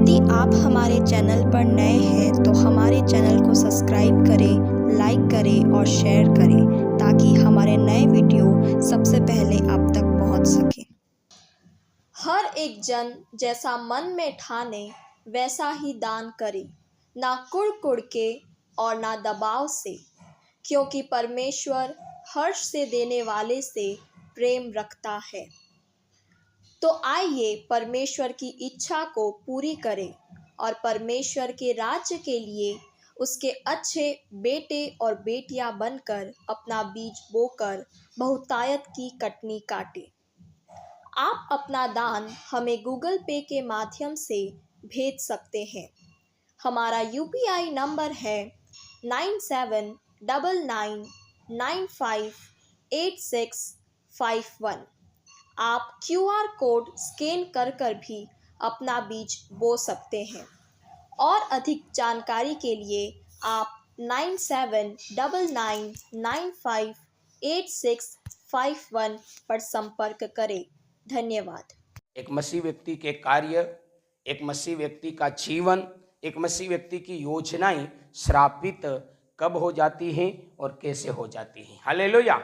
यदि आप हमारे चैनल पर नए हैं तो हमारे चैनल को सब्सक्राइब करें, लाइक करें और शेयर करें ताकि हमारे नए वीडियो सबसे पहले आप तक पहुंच सके। हर एक जन जैसा मन में ठाने वैसा ही दान करे, ना कुड़ के और ना दबाव से, क्योंकि परमेश्वर हर्ष से देने वाले से प्रेम रखता है। तो आइए परमेश्वर की इच्छा को पूरी करें और परमेश्वर के राज्य के लिए उसके अच्छे बेटे और बेटियां बनकर अपना बीज बोकर बहुतायत की कटनी काटें। आप अपना दान हमें गूगल पे के माध्यम से भेज सकते हैं। हमारा UPI नंबर है 9799958651। आप QR कोड स्कैन कर भी अपना बीज बो सकते हैं और अधिक जानकारी के लिए आप 9799958651 पर संपर्क करें। धन्यवाद। एक मसीह व्यक्ति के कार्य, एक मसीह व्यक्ति का जीवन, एक मसीह व्यक्ति की योजनाएं श्रापित कब हो जाती हैं और कैसे हो जाती हैं। हालेलुया।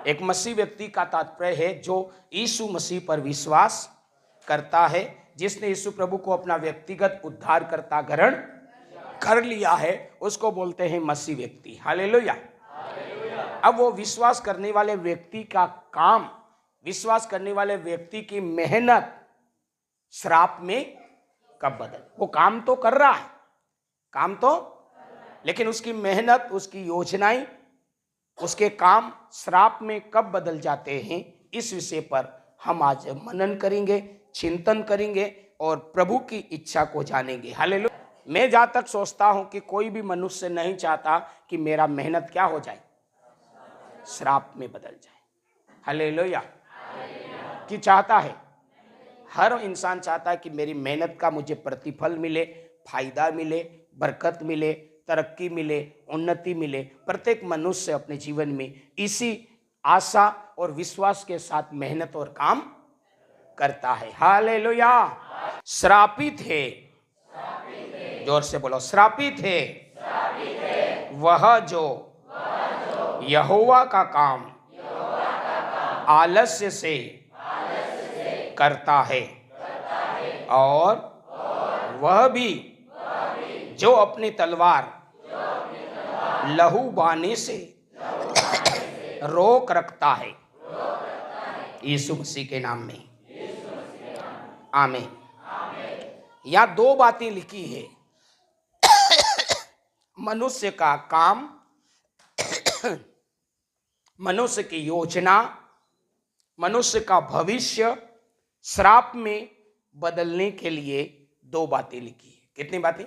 एक मसीह व्यक्ति का तात्पर्य है जो यीशु मसीह पर विश्वास करता है, जिसने यीशु प्रभु को अपना व्यक्तिगत उद्धारकर्ता ग्रहण कर लिया है, उसको बोलते हैं मसीह व्यक्ति। हालेलुया। अब वो विश्वास करने वाले व्यक्ति का काम, विश्वास करने वाले व्यक्ति की मेहनत श्राप में कब बदल, वो काम तो कर रहा है, काम तो, लेकिन उसकी मेहनत, उसकी योजनाएं, उसके काम श्राप में कब बदल जाते हैं, इस विषय पर हम आज मनन करेंगे, चिंतन करेंगे और प्रभु की इच्छा को जानेंगे। हालेलुया। मैं जहां तक सोचता हूं कि कोई भी मनुष्य नहीं चाहता कि मेरा मेहनत क्या हो जाए, श्राप में बदल जाए। हालेलुया। कि चाहता है, हर इंसान चाहता है कि मेरी मेहनत का मुझे प्रतिफल मिले, फायदा मिले, बरकत मिले, तरक्की मिले, उन्नति मिले। प्रत्येक मनुष्य अपने जीवन में इसी आशा और विश्वास के साथ मेहनत और काम करता है। हालेलुया। श्रापित है, जोर से बोलो, श्रापित है वह जो यहोवा का काम आलस्य से करता है, और वह भी जो अपनी तलवार लहू बहाने से रोक रखता है। यीशु मसीह के नाम में आमीन। यहाँ दो बातें लिखी है, मनुष्य का काम, मनुष्य की योजना, मनुष्य का भविष्य श्राप में बदलने के लिए दो बातें लिखी है। कितनी बातें?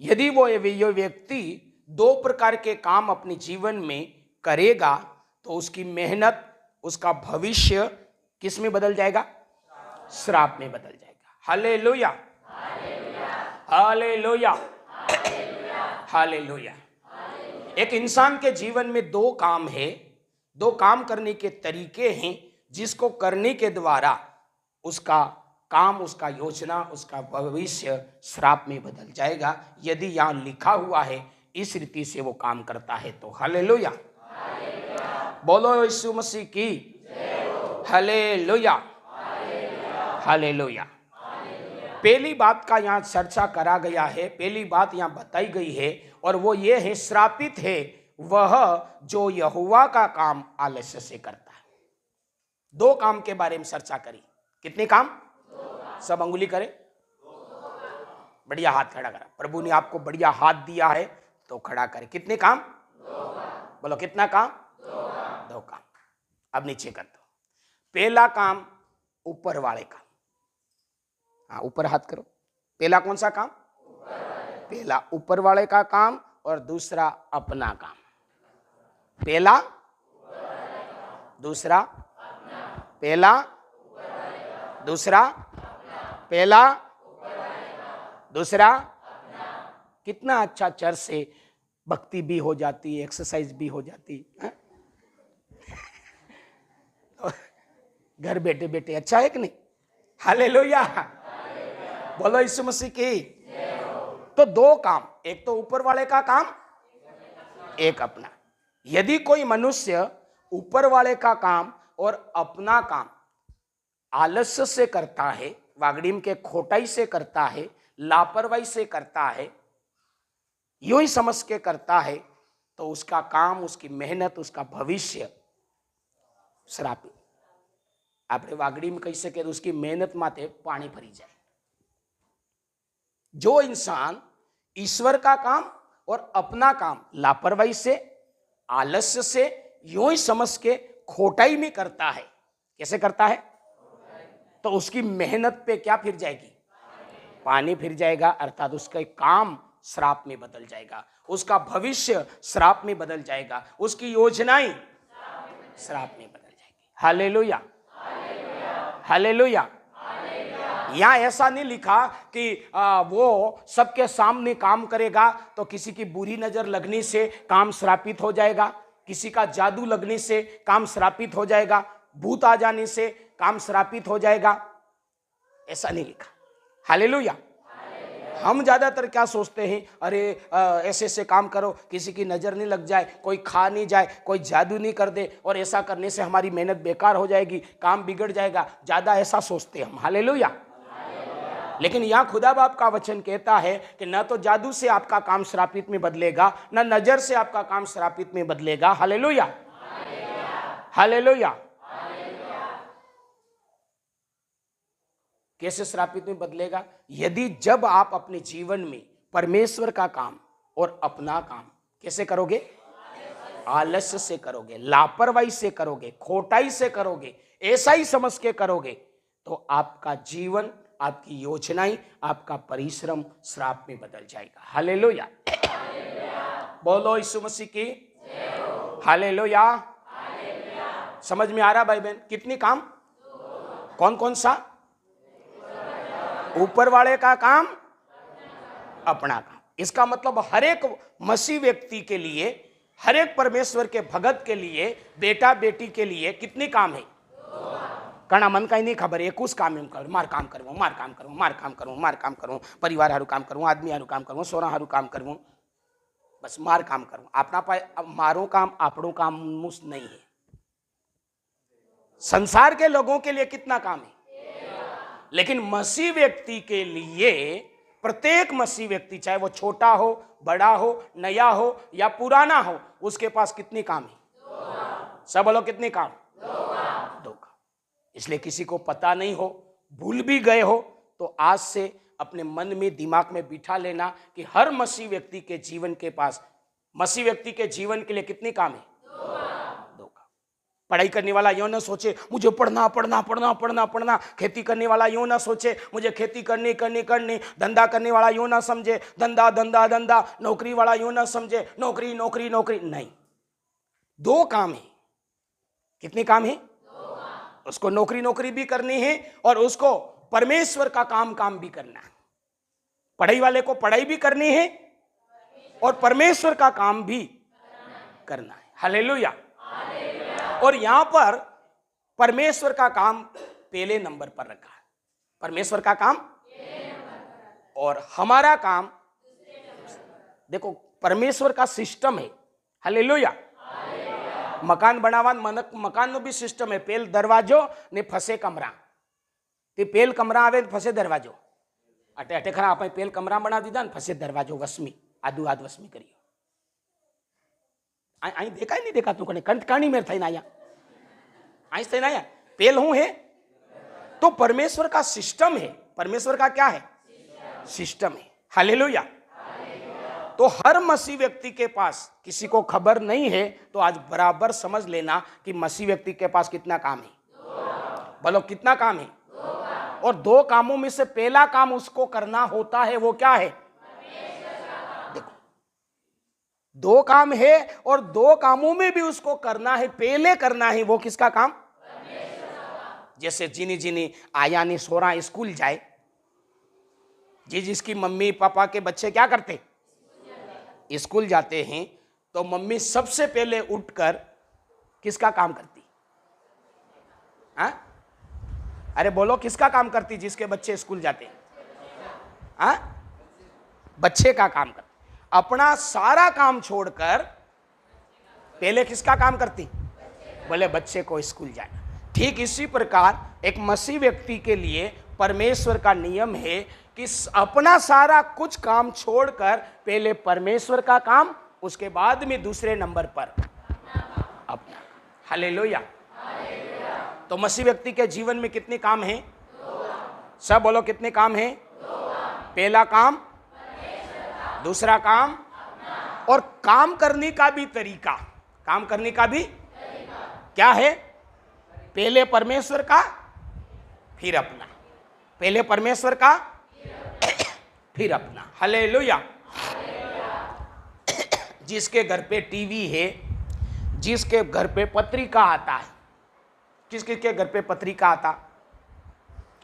यदि वो व्यक्ति दो प्रकार के काम अपने जीवन में करेगा तो उसकी मेहनत, उसका भविष्य किस में बदल जाएगा? श्राप में बदल जाएगा। Hallelujah, hallelujah, hallelujah. एक इंसान के जीवन में दो काम है, दो काम करने के तरीके हैं जिसको करने के द्वारा उसका काम, उसका योजना, उसका भविष्य श्राप में बदल जाएगा। यदि यहाँ लिखा हुआ है इस रीति से वो काम करता है तो हालेलुया। बोलो यीशु मसीह की हालेलुया, हालेलुया। पहली बात का यहाँ चर्चा करा गया है, पहली बात यहाँ बताई गई है और वो ये है, श्रापित है वह जो यहोवा का काम आलस्य से करता है। दो काम के बारे में चर्चा करी। कितने काम? सब अंगुली करे, बढ़िया हाथ खड़ा करा। प्रभु ने आपको बढ़िया हाथ दिया है तो खड़ा करे। कितने काम? बोलो कितना काम? दो काम। अब नीचे कर दो। पहला काम ऊपर वाले काम। हाँ, ऊपर हाथ करो। पहला कौन सा काम? पहला ऊपर वाले का काम और दूसरा अपना काम। पहला, दूसरा, पहला, दूसरा, पहला, दूसरा। कितना अच्छा चर्च से भक्ति भी हो जाती है, एक्सरसाइज भी हो जाती है। घर बैठे बैठे अच्छा है कि नहीं? हालेलुया, बोलो यीशु मसीह की। तो दो काम, एक तो ऊपर वाले का काम, एक अपना। यदि कोई मनुष्य ऊपर वाले का काम और अपना काम आलस्य से करता है, वागड़ीम के खोटाई से करता है, लापरवाही से करता है, यूं ही समझ के करता है, तो उसका काम, उसकी मेहनत, उसका भविष्य श्रापित। આપણે વાગડીમાં કહી શકીએ તો उसकी मेहनत माथे पानी भरी जाए। जो इंसान ईश्वर का काम और अपना काम लापरवाही से, आलस्य से, यूं ही समझ के खोटाई में करता है, कैसे करता है, तो उसकी मेहनत पे क्या फिर जाएगी, पानी फिर जाएगा, अर्थात उसका काम श्राप में बदल जाएगा, उसका भविष्य श्राप में बदल जाएगा, उसकी योजनाएं श्राप में बदल जाएगी। Hallelujah, hallelujah. यहाँ ऐसा नहीं लिखा कि वो सबके सामने काम करेगा तो किसी की बुरी नजर लगने से काम श्रापित हो जाएगा, किसी का जादू लगने से काम श्रापित हो जाएगा, भूत आ जाने से काम श्रापित हो जाएगा, ऐसा नहीं लिखा। हालेलुया। हम ज्यादातर क्या सोचते हैं, अरे ऐसे ऐसे काम करो, किसी की नजर नहीं लग जाए, कोई खा नहीं जाए, कोई जादू नहीं कर दे, और ऐसा करने से हमारी मेहनत बेकार हो जाएगी, काम बिगड़ जाएगा, ज्यादा ऐसा सोचते हम। हालेलुया। लेकिन यहाँ खुदा बाप का वचन कहता है कि न तो जादू से आपका काम श्रापित में बदलेगा, न नजर से आपका काम श्रापित में बदलेगा। Hallelujah, hallelujah. कैसे श्रापित में बदलेगा? यदि जब आप अपने जीवन में परमेश्वर का काम और अपना काम कैसे करोगे, आलस्य से करोगे, लापरवाही से करोगे, खोटाई से करोगे, ऐसा ही समझ के करोगे, तो आपका जीवन, आपकी योजनाएं, आपका परिश्रम श्राप में बदल जाएगा। हालेलुया, बोलो यीशु मसीह की। हालेलुया। समझ में आ रहा भाई बहन? कितनी काम, कौन कौन सा? ऊपर वाले का काम, अपना काम। इसका मतलब हर एक मसीह व्यक्ति के लिए, हर एक परमेश्वर के भगत के लिए, बेटा बेटी के लिए कितने काम है? कणा मन का ही नहीं खबर, एक उस काम में करूं, मार काम करूं, मार काम करूं, मार काम करूं, मार काम करूं, परिवार हारू काम करूं, आदमी हारू काम करूं, सोना हारू काम करूं, बस मार काम करूं। अपना पाए मारो काम, आपणो काम मुस नहीं है। संसार के लोगों के लिए कितना काम है, लेकिन मसीह व्यक्ति के लिए, प्रत्येक मसीह व्यक्ति, चाहे वो छोटा हो, बड़ा हो, नया हो या पुराना हो, उसके पास कितनी काम है? सब बोलो कितनी काम? दो काम। इसलिए किसी को पता नहीं हो, भूल भी गए हो, तो आज से अपने मन में, दिमाग में बिठा लेना कि हर मसीह व्यक्ति के जीवन के पास, मसीह व्यक्ति के जीवन के लिए कितनी काम है? दो काम। पढ़ाई करने वाला यूं ना सोचे मुझे पढ़ना पढ़ना पढ़ना पढ़ना पढ़ना, खेती करने वाला यूं ना सोचे मुझे खेती करनी करनी करनी, धंधा करने वाला यूं ना समझे धंधा धंधा धंधा, नौकरी वाला यूं ना समझे नौकरी नौकरी नौकरी। नहीं, दो काम है। कितने काम है? उसको नौकरी नौकरी भी करनी है और उसको परमेश्वर का काम भी करना है। पढ़ाई वाले को पढ़ाई भी करनी है और परमेश्वर का काम भी करना है। हालेलुया। और यहां पर परमेश्वर का काम पहले नंबर पर रखा है। परमेश्वर का काम और हमारा काम, देखो परमेश्वर का सिस्टम है। हालेलुया। मकान बनावा, मकान नो भी सिस्टम है। पेल दरवाजो ने फसे कमरा, ते पेल कमरा आवे फसे दरवाजो। अटे अटे खरा आप पेल कमरा बना दीदा ने फसे दरवाजो वसमी, आदू आद वसमी करियो। आई देखा ही नहीं देखा तू कने कंठ कानी मेर थई ना आया, आई से ना आया। पेल हूं है तो परमेश्वर का सिस्टम है। परमेश्वर का क्या है? सिस्टम है। हालेलुया। तो हर मसीह व्यक्ति के पास, किसी को खबर नहीं है तो आज बराबर समझ लेना कि मसीह व्यक्ति के पास कितना काम है। बोलो कितना काम है? और दो कामों में से पहला काम उसको करना होता है, वो क्या है? देखो, दो काम है और दो कामों में भी उसको करना है, पहले करना है। वो किसका काम? जैसे जिनी जिनी आया ने सोरा स्कूल जाए, जिसकी मम्मी पापा के बच्चे क्या करते? स्कूल जाते हैं, तो मम्मी सबसे पहले उठकर किसका काम करती? हाँ? अरे बोलो, किसका काम करती जिसके बच्चे स्कूल जाते हैं? हाँ, बच्चे का काम करती। अपना सारा काम छोड़कर पहले किसका काम करती? बोले बच्चे को स्कूल जाना। ठीक इसी प्रकार एक मसीह व्यक्ति के लिए परमेश्वर का नियम है कि अपना सारा कुछ काम छोड़कर पहले परमेश्वर का काम, उसके बाद में दूसरे नंबर पर अपना। हालेलुया। तो मसीह व्यक्ति के जीवन में कितने काम हैं? सब बोलो, कितने काम हैं? पहला काम, दूसरा काम, और काम करने का भी तरीका। काम करने का भी क्या है? पहले परमेश्वर का, फिर अपना। पहले परमेश्वर का, फिर अपना। हालेलुया। जिसके घर पे टीवी है, जिसके घर पे पत्रिका आता है, किस किसके घर पे पत्रिका आता?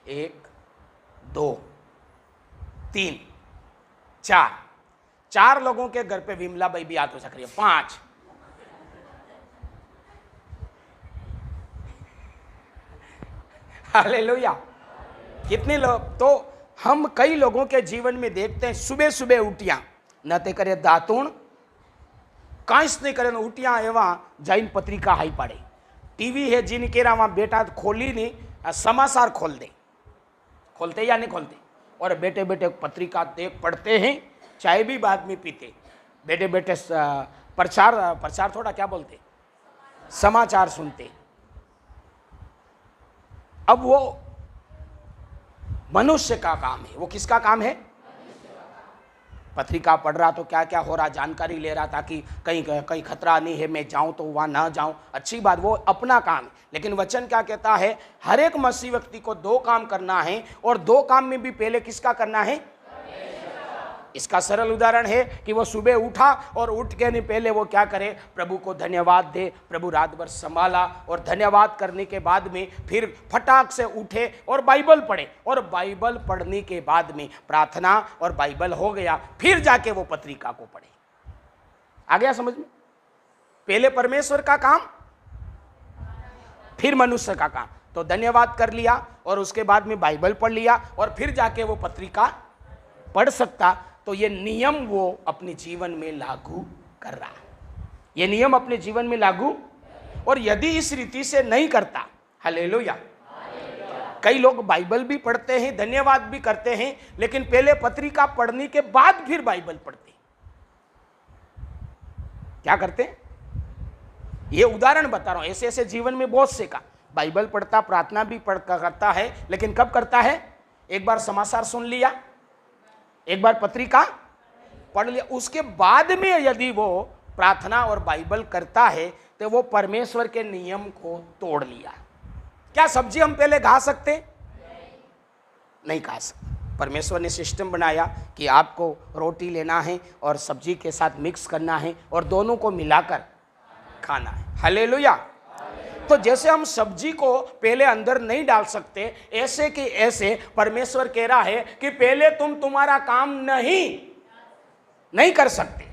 1 2 3 4 लोगों के घर पे विमला भाई भी हाथ हो सक रही है। 5। हालेलुया। कितने लोग? तो हम कई लोगों के जीवन में देखते हैं, सुबह सुबह उठिया न ते करे दातुण, कांस नहीं करे उठिया एवं जाइन पत्रिका हाई पड़े। टीवी है जिनके वहां बेटा खोली नहीं, समाचार खोल दे, खोलते या नहीं खोलते, और बेटे बेटे पत्रिका देख पढ़ते हैं, चाय भी बाद में पीते, बेटे बेटे प्रचार थोड़ा क्या बोलते, समाचार सुनते। अब वो मनुष्य का काम है। वो किसका काम है? पत्रिका पढ़ रहा तो क्या क्या हो रहा जानकारी ले रहा, ताकि कहीं कहीं खतरा नहीं है, मैं जाऊं तो वहां ना जाऊं, अच्छी बात, वो अपना काम है। लेकिन वचन क्या कहता है? हर एक मसीह व्यक्ति को 2 काम करना है, और 2 काम में भी पहले किसका करना है? इसका सरल उदाहरण है कि वो सुबह उठा और उठ के नहीं पहले वो क्या करे? प्रभु को धन्यवाद दे। प्रभु रात भर संभाला, और धन्यवाद करने के बाद में फिर फटाक से उठे और बाइबल पढ़े, और बाइबल पढ़ने के बाद में प्रार्थना और बाइबल हो गया, फिर जाके वो पत्रिका को पढ़े। आ गया समझ में? पहले परमेश्वर का काम, फिर मनुष्य का काम। तो धन्यवाद कर लिया और उसके बाद में बाइबल पढ़ लिया, और फिर जाके वो पत्रिका पढ़ सकता। तो ये नियम वो अपने जीवन में लागू कर रहा है। ये नियम अपने जीवन में लागू, और यदि इस रीति से नहीं करता, हालेलुया। कई लोग बाइबल भी पढ़ते हैं, धन्यवाद भी करते हैं, लेकिन पहले पत्रिका पढ़ने के बाद फिर बाइबल पढ़ते हैं। क्या करते हैं? ये उदाहरण बता रहा हूं, ऐसे ऐसे जीवन में बहुत से का बाइबल पढ़ता, प्रार्थना भी करता है, लेकिन कब करता है? एक बार समाचार सुन लिया, एक बार पत्रिका पढ़ लिया, उसके बाद में यदि वो प्रार्थना और बाइबल करता है तो वो परमेश्वर के नियम को तोड़ लिया। क्या सब्जी हम पहले खा सकते? नहीं खा सकते। परमेश्वर ने सिस्टम बनाया कि आपको रोटी लेना है और सब्जी के साथ मिक्स करना है और दोनों को मिलाकर खाना है। हालेलुया। तो जैसे हम सब्जी को पहले अंदर नहीं डाल सकते, ऐसे कि ऐसे परमेश्वर कह रहा है कि पहले तुम तुम्हारा काम नहीं कर सकते।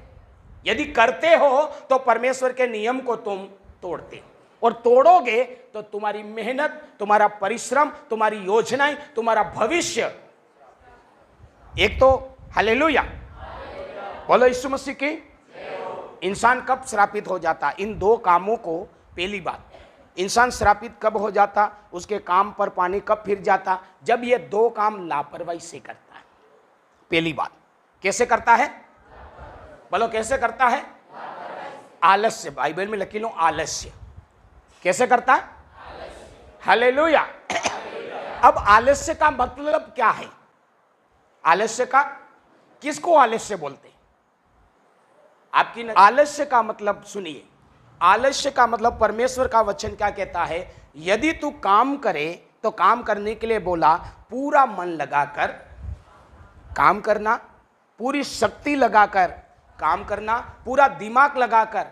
यदि करते हो तो परमेश्वर के नियम को तुम तोड़ते, और तोड़ोगे तो तुम्हारी मेहनत, तुम्हारा परिश्रम, तुम्हारी योजनाएं, तुम्हारा भविष्य एक तो, हालेलुया बोलो यीशु मसीह की। इंसान कब श्रापित हो जाता? इन 2 कामों को। पहली बात, इंसान श्रापित कब हो जाता? उसके काम पर पानी कब फिर जाता? जब ये 2 काम लापरवाही से करता है। पहली बात, कैसे करता है? बोलो कैसे करता है? आलस्य। बाइबल में लिखी लो आलस्य। कैसे करता है? हालेलुया। अब आलस्य का मतलब क्या है? आलस्य का, किसको आलस्य बोलते हैं? आपकी आलस्य का मतलब सुनिए। आलस्य का मतलब परमेश्वर का वचन क्या कहता है? यदि तू काम करे तो काम करने के लिए बोला पूरा मन लगाकर काम करना, पूरी शक्ति लगाकर काम करना, पूरा दिमाग लगाकर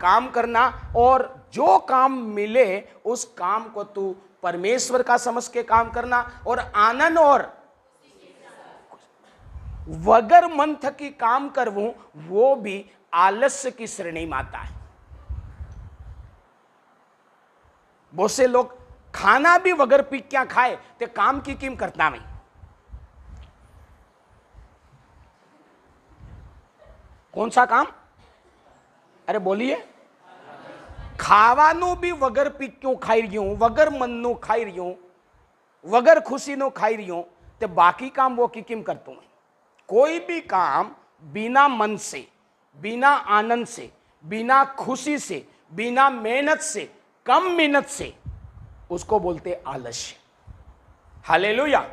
काम करना, और जो काम मिले उस काम को तू परमेश्वर का समझ के काम करना, और आनंद और वगर मन थकी काम करवूं, वो भी आलस्य की श्रेणी में आता है। बहुत से लोग खाना भी वगर पी क्या खाए ते काम की किम करता नहीं। कौन सा काम? अरे बोलिए। खावानू भी वगर पी क्यों खाई रही हूं, वगर मन नो खाई रही हूं, वगर खुशी नो खाई रही हूं, ते बाकी काम वो की किम करता हूं। कोई भी काम बिना मन से, बिना आनंद से, बिना खुशी से, बिना मेहनत से, कम मेहनत से, उसको बोलते आलस्य। हालेलुया।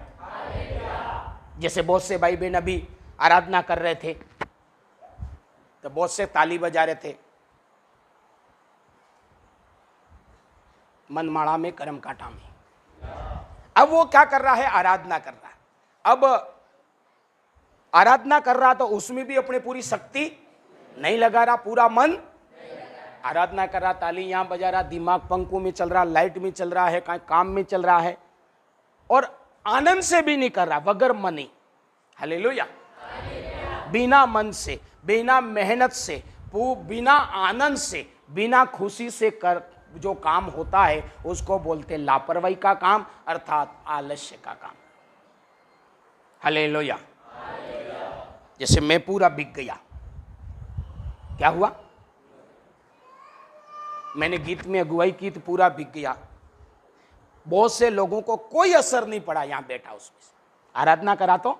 जैसे बहुत से भाई बहन अभी आराधना कर रहे थे तो बहुत से ताली बजा रहे थे, मनमाड़ा में कर्म काटा में। अब वो क्या कर रहा है? आराधना कर रहा है। अब आराधना कर रहा तो उसमें भी अपनी पूरी शक्ति नहीं लगा रहा, पूरा मन आराधना कर रहा, ताली यहां बजा रहा, दिमाग पंखों में चल रहा, लाइट में चल रहा है, कहीं काम में चल रहा है, और आनंद से भी नहीं कर रहा, वगर मनी। हालेलुया। बिना मन से, बिना मेहनत से, बिना आनंद से, बिना खुशी से कर जो काम होता है उसको बोलते लापरवाही का काम, अर्थात आलस्य का काम। हालेलुया। जैसे मैं पूरा बिक गया, क्या हुआ? मैंने गीत में अगुवाई की तो पूरा बिक गया। बहुत से लोगों को कोई असर नहीं पड़ा, यहां बैठा उसमें से आराधना करा तो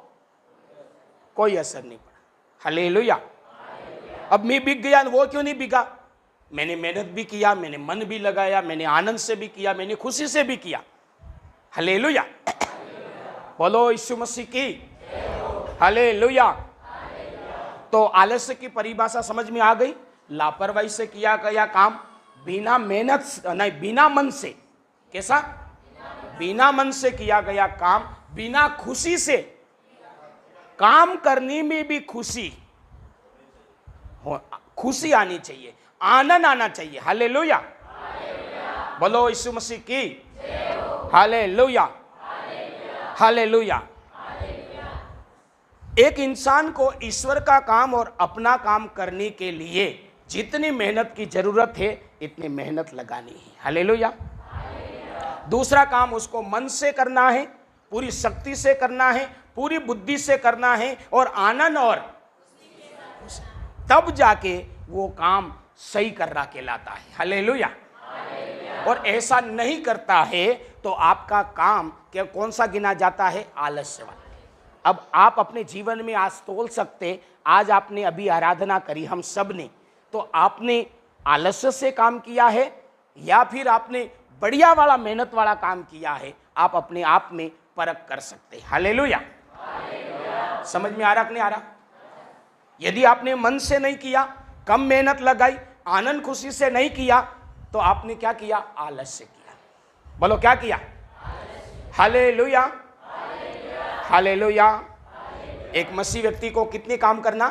कोई असर नहीं पड़ा। हालेलुया। अब मैं बिक गया, वो क्यों नहीं बिका? मैंने मेहनत भी किया, मैंने मन भी लगाया, मैंने आनंद से भी किया, मैंने खुशी से भी किया। हालेलुया। बोलो यीशु मसीह की। हालेलुया। तो आलस्य की परिभाषा समझ में आ गई। लापरवाही से किया गया काम, बिना मेहनत नहीं, बिना मन से। कैसा? बिना मन से किया गया काम, बिना खुशी से। काम करने में भी खुशी आनी चाहिए, आनंद आना चाहिए। हालेलुया। बोलो यीशु मसीह की। हालेलुया। हालेलुया। एक इंसान को ईश्वर का काम और अपना काम करने के लिए जितनी मेहनत की जरूरत है इतनी मेहनत लगानी है। हालेलुया। दूसरा काम उसको मन से करना है, पूरी शक्ति से करना है, पूरी बुद्धि से करना है, और आनंद, और तब जाके वो काम सही कर रहा कहलाता है। हालेलुया। और ऐसा नहीं करता है तो आपका काम क्या कौन सा गिना जाता है? आलस्य वाला। अब आप अपने जीवन में आज तोल सकते, आज आपने अभी आराधना करी हम सब ने, तो आपने आलस्य से काम किया है या फिर आपने बढ़िया वाला मेहनत वाला काम किया है? आप अपने आप में परख कर सकते हैं। हालेलुया। समझ में आ रहा कि नहीं आ रहा? यदि आपने मन से नहीं किया, कम मेहनत लगाई, आनंद खुशी से नहीं किया, तो आपने क्या किया? आलस्य किया। बोलो क्या किया? हालेलुया। हालेलुया। एक मसीह व्यक्ति को कितने काम करना?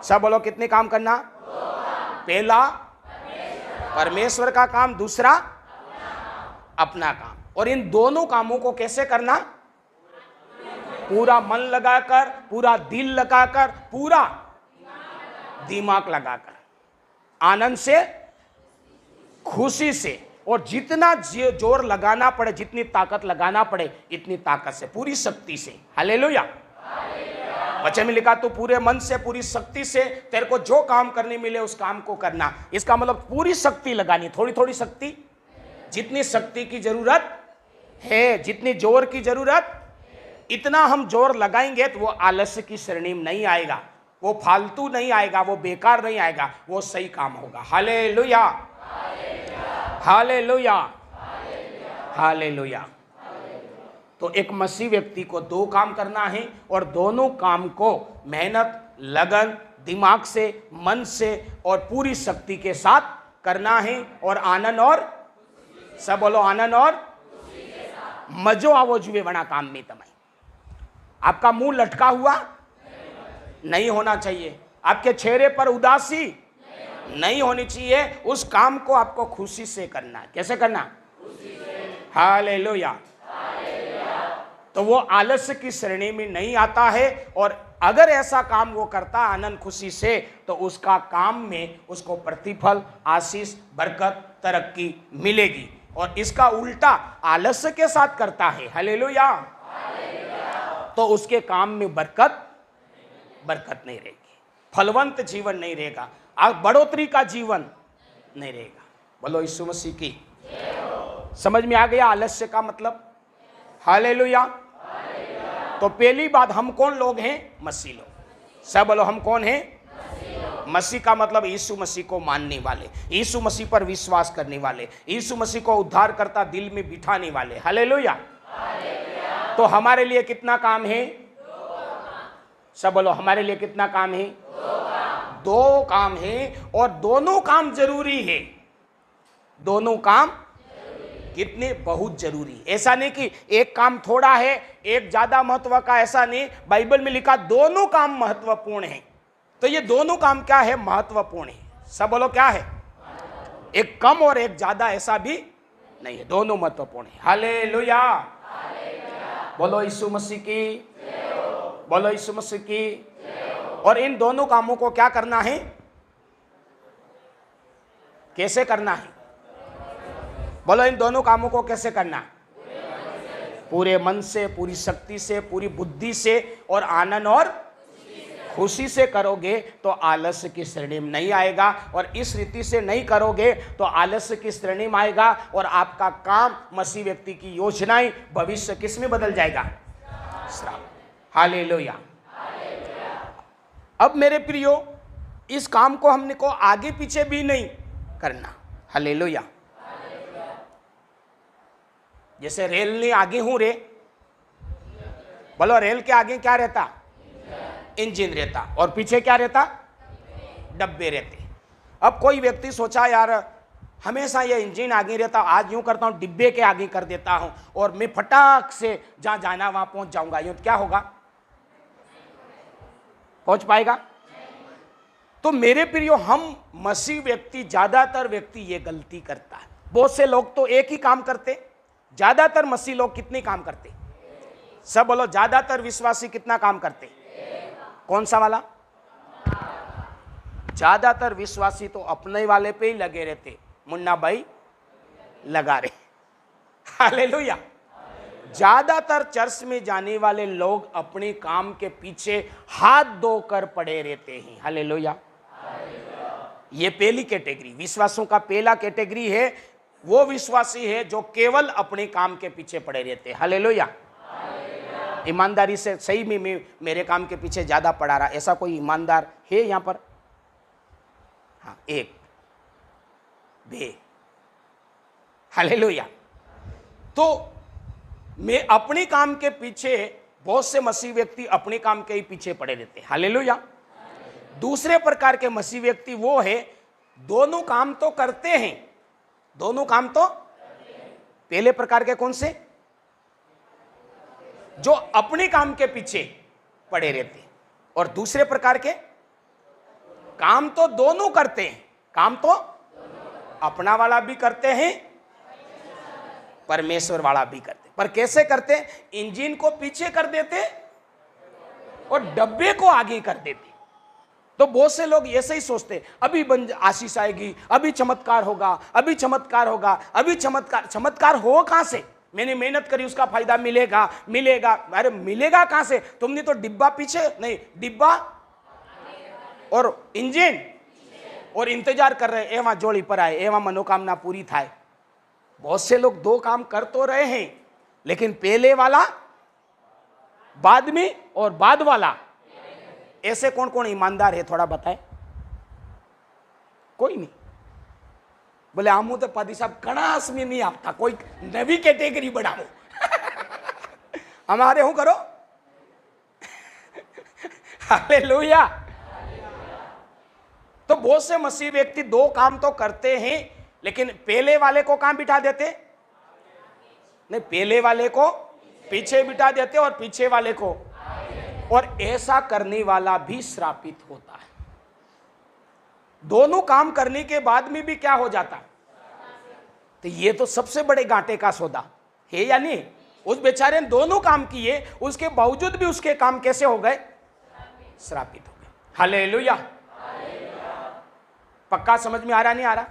सब बोलो कितने काम करना? पहला परमेश्वर का काम, दूसरा अपना काम। और इन दोनों कामों को कैसे करना? पूरा मन लगाकर, पूरा दिल लगाकर, पूरा दिमाग लगाकर, आनंद से, खुशी से, और जितना जोर लगाना पड़े, जितनी ताकत लगाना पड़े इतनी ताकत से, पूरी शक्ति से। हालेलुया। वचन में लिखा तो पूरे मन से, पूरी शक्ति से तेरे को जो काम करने मिले उस काम को करना। इसका मतलब पूरी शक्ति लगानी, थोड़ी थोड़ी शक्ति। जितनी शक्ति की जरूरत है, जितनी जोर की जरूरत, इतना हम जोर लगाएंगे तो वो आलस्य की श्रेणी में नहीं आएगा, वो फालतू नहीं आएगा, वो बेकार नहीं आएगा, वो सही काम होगा। हालेलुया। हालेलुया। हालेलुया। तो एक मसीह व्यक्ति को दो काम करना है और दोनों काम को मेहनत, लगन, दिमाग से, मन से और पूरी शक्ति के साथ करना है। और आनंद, और सब बोलो आनंद और मजो आवो जुए वना काम में तमाई। आपका मुंह लटका हुआ नहीं होना चाहिए, आपके चेहरे पर उदासी नहीं होनी चाहिए। उस काम को आपको खुशी से करना है। कैसे करना? हालेलुया। तो वो आलस्य की श्रेणी में नहीं आता है, और अगर ऐसा काम वो करता आनंद खुशी से, तो उसका काम में उसको प्रतिफल, आशीष, बरकत, तरक्की मिलेगी। और इसका उल्टा आलस्य के साथ करता है, हालेलुया, तो उसके काम में बरकत नहीं रहेगी, फलवंत जीवन नहीं रहेगा, बढ़ोतरी का जीवन नहीं रहेगा। बोलो यीशु मसीह की। समझ में आ गया आलस्य का मतलब? हालेलुया। तो पहली बात, हम कौन लोग हैं? मसीह लोग। सब बोलो, हम कौन हैं? मसीह का मतलब यीशु मसीह को मानने वाले, यीशु मसीह पर विश्वास करने वाले, यीशु मसीह को उद्धारकर्ता दिल में बिठाने वाले। हालेलुया। तो हमारे लिए कितना काम है? सब बोलो, हमारे लिए कितना काम है? दो काम है, और दोनों काम जरूरी है। दोनों काम कितने? बहुत जरूरी। ऐसा नहीं कि एक काम थोड़ा है, एक ज्यादा महत्व का, ऐसा नहीं। बाइबल में लिखा दोनों काम महत्वपूर्ण है। तो ये दोनों काम क्या है? महत्वपूर्ण है। सब बोलो, क्या है? एक कम और एक ज्यादा ऐसा भी नहीं है, दोनों महत्वपूर्ण है। हालेलुया। बोलो यीशु मसीह की। बोलो यीशु मसीह की। और इन दोनों कामों को क्या करना है? कैसे करना है? बोलो, इन दोनों कामों को कैसे करना है? पूरे मन से, पूरी शक्ति से, पूरी बुद्धि से और आनंद और खुशी से करोगे तो आलस्य की श्रेणी में नहीं आएगा, और इस रीति से नहीं करोगे तो आलस्य की श्रेणी में आएगा, और आपका काम, मसीह व्यक्ति की योजनाएं, भविष्य किस में बदल जाएगा? श्राप। हालेलुया। अब मेरे प्रियो, इस काम को हमने को आगे पीछे भी नहीं करना। हालेलुया। जैसे रेल ने आगे हूं रे, बोलो, रेल के आगे क्या रहता? इंजन रहता, और पीछे क्या रहता? डब्बे रहते। अब कोई व्यक्ति सोचा, यार हमेशा ये इंजन आगे रहता, आज यूं करता हूं डिब्बे के आगे कर देता हूं, और मैं फटाक से जहां जाना वहां पहुंच जाऊंगा। यूं क्या होगा? पहुंच पाएगा? तो मेरे प्रियो, हम मसीह व्यक्ति, ज्यादातर व्यक्ति ये गलती करता है। बहुत से लोग तो एक ही काम करते, ज्यादातर मसीह लोग कितने काम करते? सब बोलो, ज्यादातर विश्वासी कितना काम करते? कौन सा वाला? ज्यादातर विश्वासी तो अपने वाले पे ही लगे रहते। मुन्ना भाई लगा रहे। हालेलुया। ज्यादातर चर्च में जाने वाले लोग अपने काम के पीछे हाथ धोकर पड़े रहते हैं। हालेलुया। ये पहली कैटेगरी, विश्वासों का पहला कैटेगरी है, वो विश्वासी है जो केवल अपने काम के पीछे पड़े रहते हैं। हालेलुया। ईमानदारी से सही में मैं मेरे काम के पीछे ज्यादा पड़ा रहा, ऐसा कोई ईमानदार है यहां पर? हाँ, एक बे। हालेलुया। तो मैं अपने काम के पीछे, बहुत से मसीह व्यक्ति अपने काम के ही पीछे पड़े रहते हैं। हालेलुया। दूसरे प्रकार के मसीह व्यक्ति वो है, दोनों काम तो करते हैं, दोनों काम तो। पहले प्रकार के कौन से? जो अपने काम के पीछे पड़े रहते हैं। और दूसरे प्रकार के, काम तो दोनों करते हैं, काम तो अपना वाला भी करते हैं, परमेश्वर वाला भी करते हैं। पर कैसे करते हैं? इंजन को पीछे कर देते और डब्बे को आगे कर देते। तो बहुत से लोग ऐसे ही सोचते, अभी आशीष आएगी, अभी चमत्कार होगा, अभी चमत्कार होगा, अभी चमत्कार। चमत्कार हो कहां से? मैंने मेहनत करी, उसका फायदा मिलेगा, मिलेगा। अरे मिलेगा कहां से? तुमने तो डिब्बा पीछे नहीं, डिब्बा और इंजन और इंतजार कर रहे, एवं जोड़ी पर आए, एवं मनोकामना पूरी थाय। बहुत से लोग दो काम कर तो रहे हैं, लेकिन पहले वाला बाद में और बाद वाला। ऐसे कौन कौन ईमानदार है? थोड़ा बताए। कोई नहीं। बोले आमू तो पादी साहब कणास में नहीं आता, कोई नवी कैटेगरी बढ़ाओ। हमारे हूं करो। हालेलुया। तो बहुत से मसीह व्यक्ति दो काम तो करते हैं, लेकिन पहले वाले को कहां बिठा देते? नहीं, पहले वाले को पीछे बिठा देते और पीछे वाले को। और ऐसा करने वाला भी श्रापित होता है। दोनों काम करने के बाद में भी क्या हो जाता? तो ये तो सबसे बड़े घाटे का सौदा है या नहीं? उस बेचारे ने दोनों काम किए, उसके बावजूद भी उसके काम कैसे हो गए? श्रापित हो गए। हालेलुया। पक्का समझ में आ रहा नहीं आ रहा?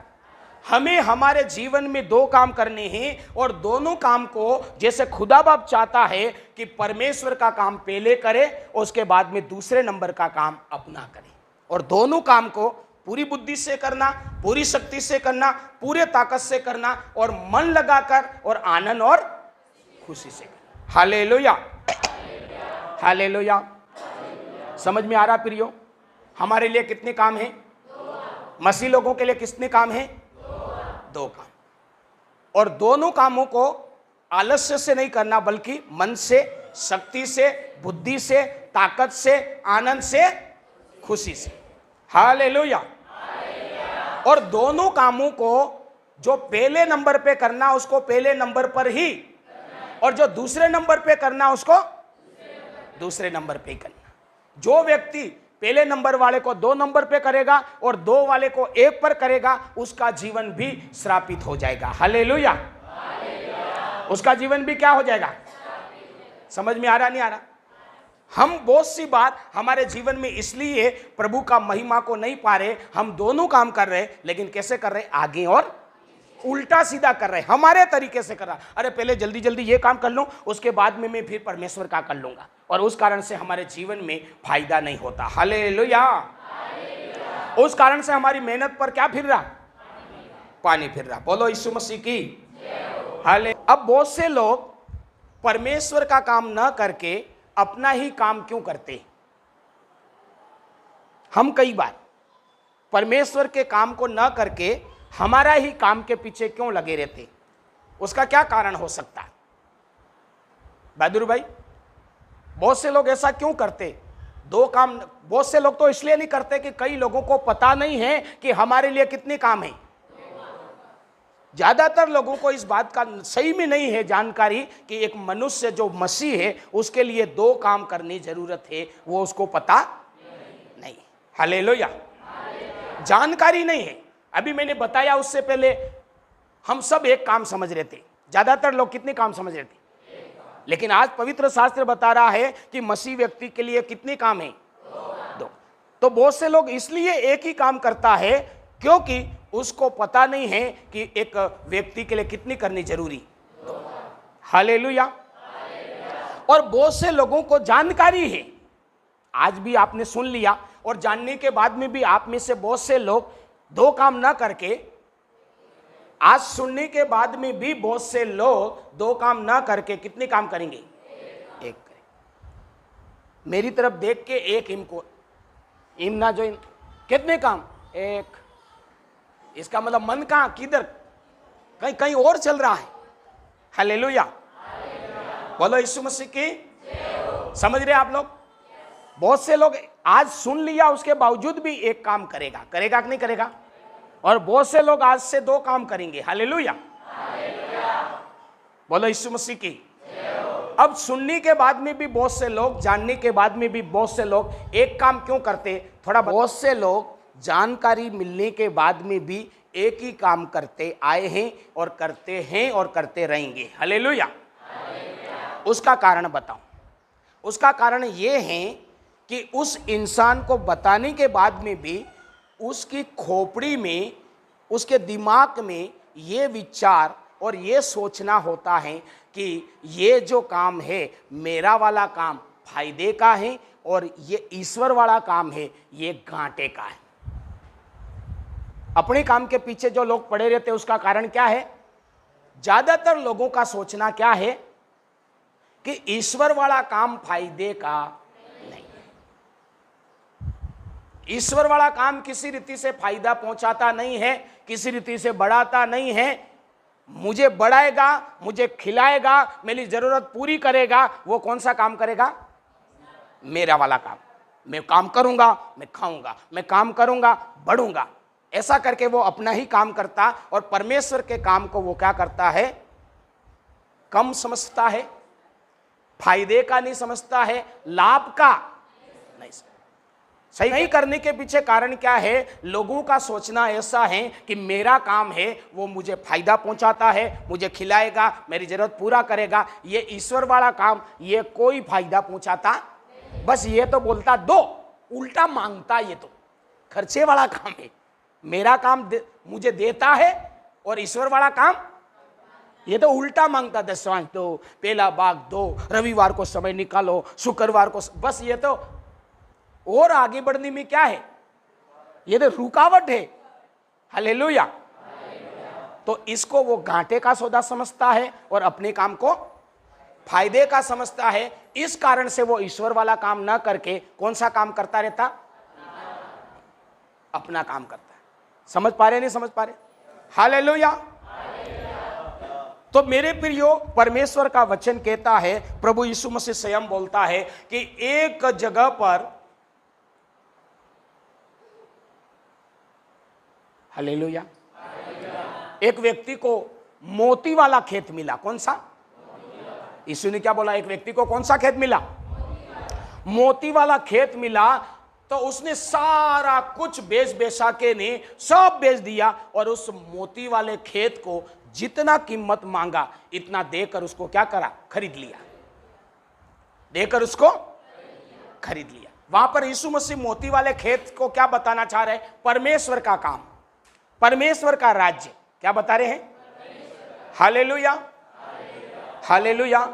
हमें हमारे जीवन में दो काम करने हैं और दोनों काम को जैसे खुदा बाप चाहता है कि परमेश्वर का काम पहले करे, उसके बाद में दूसरे नंबर का काम अपना करे। और दोनों काम को पूरी बुद्धि से करना, पूरी शक्ति से करना, पूरे ताकत से करना और मन लगाकर और आनंद और खुशी से करना। Hallelujah, hallelujah. समझ में आ रहा प्रियो? हमारे लिए कितने काम हैं? मसीह लोगों के लिए कितने काम हैं? दो काम। और दोनों कामों को आलस्य से नहीं करना, बल्कि मन से, शक्ति से, बुद्धि से, ताकत से, आनंद से, खुशी से। हालेलुया। और दोनों कामों को जो पहले नंबर पे करना उसको पहले नंबर पर ही, और जो दूसरे नंबर पे करना उसको दूसरे नंबर पे करना। जो व्यक्ति पहले नंबर वाले को 2 नंबर पे करेगा और 2 वाले को 1 पर करेगा, उसका जीवन भी श्रापित हो जाएगा। हालेलुया। उसका जीवन भी क्या हो जाएगा? समझ में आ रहा नहीं आ रहा? हम बहुत सी बार हमारे जीवन में इसलिए प्रभु का महिमा को नहीं पा रहे, हम दोनों काम कर रहे, लेकिन कैसे कर रहे? आगे और उल्टा सीधा कर रहे, हमारे तरीके से कर रहा। अरे पहले जल्दी जल्दी ये काम कर लूं, उसके बाद में मैं फिर परमेश्वर का कर लूंगा, और उस कारण से हमारे जीवन में फायदा नहीं होता। हालेलुया। उस कारण से हमारी मेहनत पर क्या फिर रहा? पानी फिर रहा। बोलो यीशु मसीह की हाले। अब बहुत से लोग परमेश्वर का काम न करके अपना ही काम क्यों करते? हम कई बार परमेश्वर के काम को न करके हमारा ही काम के पीछे क्यों लगे रहते? उसका क्या कारण हो सकता है बहादुर भाई? बहुत से लोग ऐसा क्यों करते? दो काम। बहुत से लोग तो इसलिए नहीं करते कि कई लोगों को पता नहीं है कि हमारे लिए कितने काम हैं। ज्यादातर लोगों को इस बात का सही में नहीं है जानकारी कि एक मनुष्य जो मसीह है उसके लिए 2 काम करने की जरूरत है, वो उसको पता नहीं। हालेलुया। जानकारी नहीं है। अभी मैंने बताया उससे पहले हम सब एक काम समझ रहे थे। ज्यादातर लोग कितने काम समझ रहे थे? लेकिन आज पवित्र शास्त्र बता रहा है कि मसीह व्यक्ति के लिए कितने काम हैं? 2। तो बहुत से लोग इसलिए एक ही काम करता है क्योंकि उसको पता नहीं है कि एक व्यक्ति के लिए कितनी करनी जरूरी। हालेलुया। और बहुत से लोगों को जानकारी है। आज भी आपने सुन लिया, और जानने के बाद में भी आप में से बहुत से लोग 2 काम ना करके, आज सुनने के बाद में भी बहुत से लोग 2 काम ना करके कितने काम करेंगे? 1 करें। मेरी तरफ देख के एक इम ना जो कितने काम? 1। इसका मतलब मन कहां, किधर? कहीं कहीं और चल रहा है। हालेलुया। बोलो यीशु मसीह की। समझ रहे आप लोग? बहुत से लोग आज सुन लिया उसके बावजूद भी एक काम करेगा कि नहीं करेगा? और बहुत से लोग आज से 2 काम करेंगे। हालेलुया। बोलो यीशु मसीह की। अब सुनने के बाद में भी बहुत से लोग, जानने के बाद में भी बहुत से लोग एक काम क्यों करते? थोड़ा बहुत से लोग जानकारी मिलने के बाद में भी एक ही काम करते आए हैं और करते रहेंगे। हालेलुया। उसका कारण बताऊं। उसका कारण ये है कि उस इंसान को बताने के बाद में भी उसकी खोपड़ी में, उसके दिमाग में ये विचार और ये सोचना होता है कि ये जो काम है, मेरा वाला काम फायदे का है और ये ईश्वर वाला काम है, ये घाटे का है। अपने काम के पीछे जो लोग पड़े रहते हैं उसका कारण क्या है? ज्यादातर लोगों का सोचना क्या है कि ईश्वर वाला काम फायदे का नहीं है। ईश्वर वाला काम किसी रीति से फायदा पहुंचाता नहीं है, किसी रीति से बढ़ाता नहीं है। मुझे बढ़ाएगा, मुझे खिलाएगा, मेरी जरूरत पूरी करेगा, वो कौन सा काम करेगा? मेरा वाला काम। मैं काम करूंगा, मैं खाऊंगा, मैं काम करूंगा, बढ़ूंगा। ऐसा करके वो अपना ही काम करता और परमेश्वर के काम को वो क्या करता है? कम समझता है, फायदे का नहीं समझता है, लाभ का नहीं। सही नहीं करने के पीछे कारण क्या है? लोगों का सोचना ऐसा है कि मेरा काम है वो मुझे फायदा पहुंचाता है, मुझे खिलाएगा, मेरी जरूरत पूरा करेगा। ये ईश्वर वाला काम ये कोई फायदा पहुंचाता, बस ये तो बोलता दो, उल्टा मांगता। ये तो खर्चे वाला काम है। मेरा काम मुझे देता है और ईश्वर वाला काम ये तो उल्टा मांगता, दशवांश दो, पहला भाग दो, रविवार को समय निकालो, शुक्रवार को, बस ये तो और आगे बढ़ने में क्या है, ये तो रुकावट है। हालेलुया। तो इसको वो घाटे का सौदा समझता है और अपने काम को फायदे का समझता है। इस कारण से वो ईश्वर वाला काम ना करके कौन सा काम करता रहता, अपना काम करता है। समझ पा रहे नहीं समझ पा रहे? हालेलुया। तो मेरे प्रियो, परमेश्वर का वचन कहता है, प्रभु यीशु मसीह स्वयं बोलता है कि एक जगह पर, हालेलुया, एक व्यक्ति को मोती वाला खेत मिला। कौन सा? यीशु ने क्या बोला? एक व्यक्ति को कौन सा खेत मिला? मोती वाला खेत मिला। तो उसने सारा कुछ बेच बेचा के ने सब बेच दिया और उस मोती वाले खेत को जितना कीमत मांगा इतना देकर उसको क्या करा? खरीद लिया। देकर उसको खरीद लिया। वहां पर यीशु मसीह मोती वाले खेत को क्या बताना चाह रहे हैं? परमेश्वर का काम, परमेश्वर का राज्य। क्या बता रहे हैं? Hallelujah, hallelujah.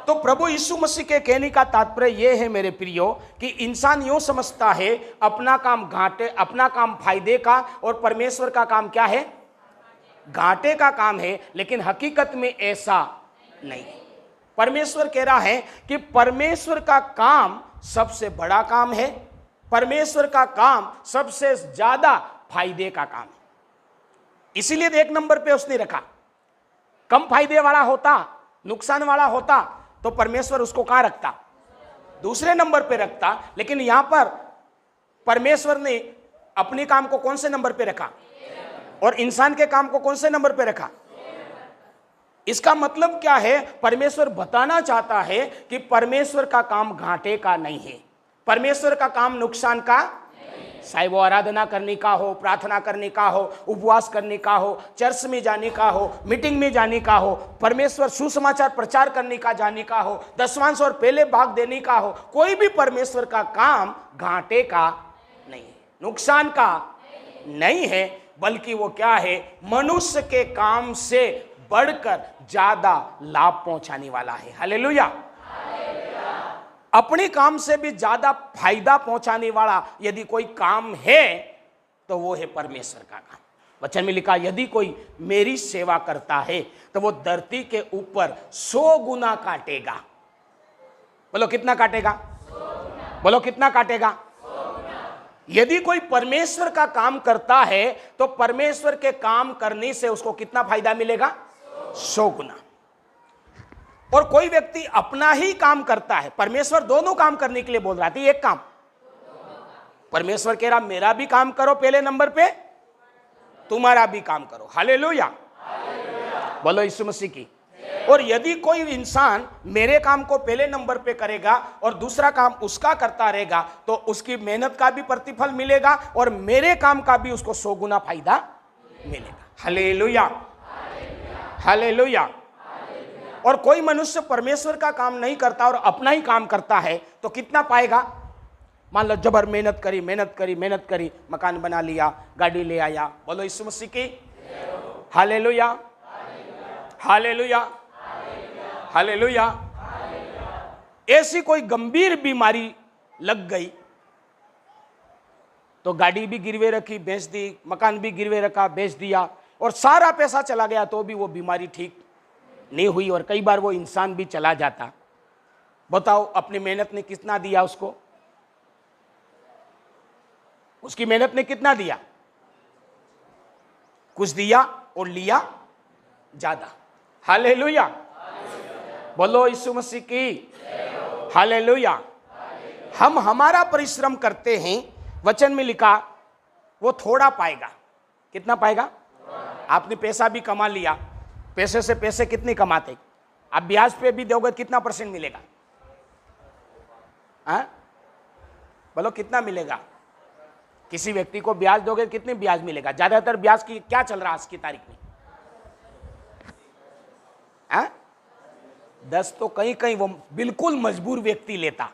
तो प्रभु यीशु मसीह के कहने का तात्पर्य यह है मेरे प्रियो कि इंसान यूं समझता है अपना काम घाटे, अपना काम फायदे का और परमेश्वर का काम क्या है? घाटे का काम है। लेकिन हकीकत में ऐसा नहीं। परमेश्वर कह रहा है कि परमेश्वर का काम सबसे बड़ा काम है, परमेश्वर का काम सबसे ज्यादा फायदे का काम है। इसीलिए एक नंबर पे उसने रखा। कम फायदे वाला होता, नुकसान वाला होता तो परमेश्वर उसको कहां रखता? दूसरे नंबर पे रखता। लेकिन यहां पर परमेश्वर ने अपने काम को कौन से नंबर पे रखा और इंसान के काम को कौन से नंबर पे रखा? इसका मतलब क्या है? परमेश्वर बताना चाहता है कि परमेश्वर का काम घाटे का नहीं है, परमेश्वर का काम नुकसान का, चाहे वो आराधना करने का हो, प्रार्थना करने का हो, उपवास करने का हो, चर्च में जाने का हो, मीटिंग में जाने का हो, परमेश्वर सुसमाचार प्रचार करने का जाने का हो, दशवांश और पहले भाग देने का हो, कोई भी परमेश्वर का काम घाटे का नहीं है, नुकसान का नहीं है, बल्कि वो क्या है? मनुष्य के काम से बढ़कर ज्यादा लाभ पहुंचाने वाला है। हालेलुया। अपने काम से भी ज्यादा फायदा पहुंचाने वाला यदि कोई काम है तो वो है परमेश्वर का काम। वचन में लिखा, यदि कोई मेरी सेवा करता है तो वो धरती के ऊपर 100 गुना काटेगा। बोलो कितना काटेगा? बोलो कितना काटेगा? यदि कोई परमेश्वर का काम करता है तो परमेश्वर के काम करने से उसको कितना फायदा मिलेगा? 100 गुना। और कोई व्यक्ति अपना ही काम करता है, परमेश्वर दोनों काम करने के लिए बोल रहा है, एक काम परमेश्वर कह रहा मेरा भी काम करो पहले नंबर पे, तुम्हारा भी काम करो। हालेलुया। बोलो यीशु मसीह की। और यदि कोई इंसान मेरे काम को पहले नंबर पे करेगा और दूसरा काम उसका करता रहेगा तो उसकी मेहनत का भी प्रतिफल मिलेगा और मेरे काम का भी उसको 100 गुना फायदा मिलेगा। Hallelujah, hallelujah. और कोई मनुष्य परमेश्वर का काम नहीं करता और अपना ही काम करता है तो कितना पाएगा? मान लो जबर मेहनत करी मेहनत करी मेहनत करी, मकान बना लिया, गाड़ी ले आया। बोलो यीशु मसीह की। Hallelujah, hallelujah, hallelujah. ऐसी कोई गंभीर बीमारी लग गई तो गाड़ी भी गिरवे रखी, बेच दी, मकान भी गिरवे रखा, बेच दिया और सारा पैसा चला गया तो भी वो बीमारी ठीक नहीं हुई और कई बार वो इंसान भी चला जाता। बताओ अपनी मेहनत ने कितना दिया उसको? उसकी मेहनत ने कितना दिया? कुछ दिया और लिया ज्यादा। हालेलुया। बोलो यीशु मसीह की। हालेलुया। हम हमारा परिश्रम करते हैं, वचन में लिखा वो थोड़ा पाएगा। कितना पाएगा? आपने पैसा भी कमा लिया, पैसे से पैसे कितने कमाते? आप ब्याज पे भी दोगे कितना % मिलेगा? बोलो कितना मिलेगा? किसी व्यक्ति को ब्याज दोगे कितने ब्याज मिलेगा? ज्यादातर ब्याज की क्या चल रहा है आज की तारीख में? 10 तो कहीं कहीं वो बिल्कुल मजबूर व्यक्ति लेता।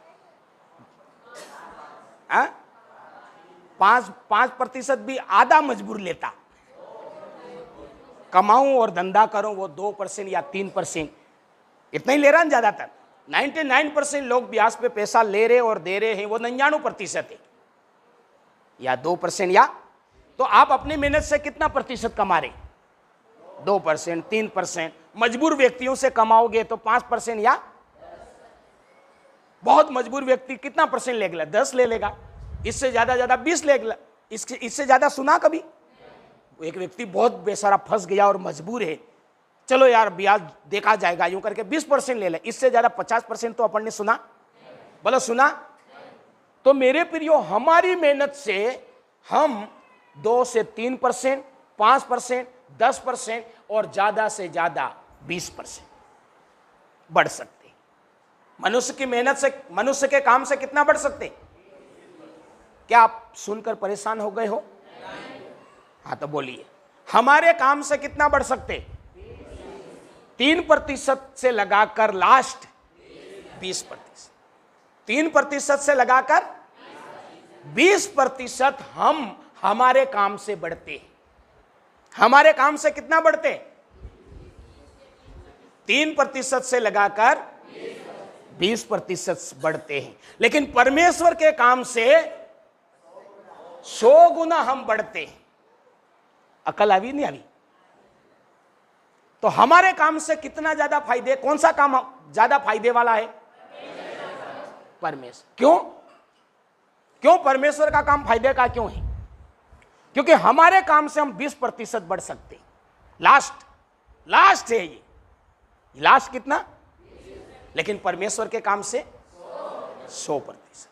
5% भी आधा मजबूर लेता। कमाऊं और धंधा करूं वो 2% या 3%, इतना ही ले रहा है ज्यादातर। 99% लोग ब्याज पे पैसा ले रहे और दे रहे हैं वो 99% है, या 2% या। तो आप अपनी मेहनत से कितना प्रतिशत कमा रहे? 2%, 3%। मजबूर व्यक्तियों से कमाओगे तो 5% या बहुत मजबूर व्यक्ति कितना परसेंट लेगा? 10 ले लेगा, इससे ज्यादा 20 लेगा। इससे ज्यादा सुना कभी? एक व्यक्ति बहुत बेचारा फंस गया और मजबूर है, चलो यार ब्याज देखा जाएगा यूं करके 20% ले ले, इससे ज्यादा 50% तो अपन ने सुना? बोलो सुना? तो मेरे प्रियो, हमारी मेहनत से हम 2 से 3%, 5%, 10% और ज्यादा से ज्यादा 20% बढ़ सकते। मनुष्य की मेहनत से, मनुष्य के काम से कितना बढ़ सकते? क्या आप सुनकर परेशान हो गए हो? हाँ तो बोलिए, हमारे काम से कितना बढ़ सकते? 3% से लगाकर लास्ट 20%, 3% से लगाकर 20% हम हमारे काम से बढ़ते हैं। हमारे काम से कितना बढ़ते? 3% से लगाकर 20% बढ़ते हैं। लेकिन परमेश्वर के काम से 100 गुना हम बढ़ते हैं। अकल आवी नहीं आवी? तो हमारे काम से कितना ज्यादा फायदे? कौन सा काम ज्यादा फायदे वाला है? परमेश्वर। क्यों परमेश्वर का काम फायदे का क्यों है? क्योंकि हमारे काम से हम 20% बढ़ सकते हैं। लास्ट है ये लास्ट कितना? लेकिन परमेश्वर के काम से 100%।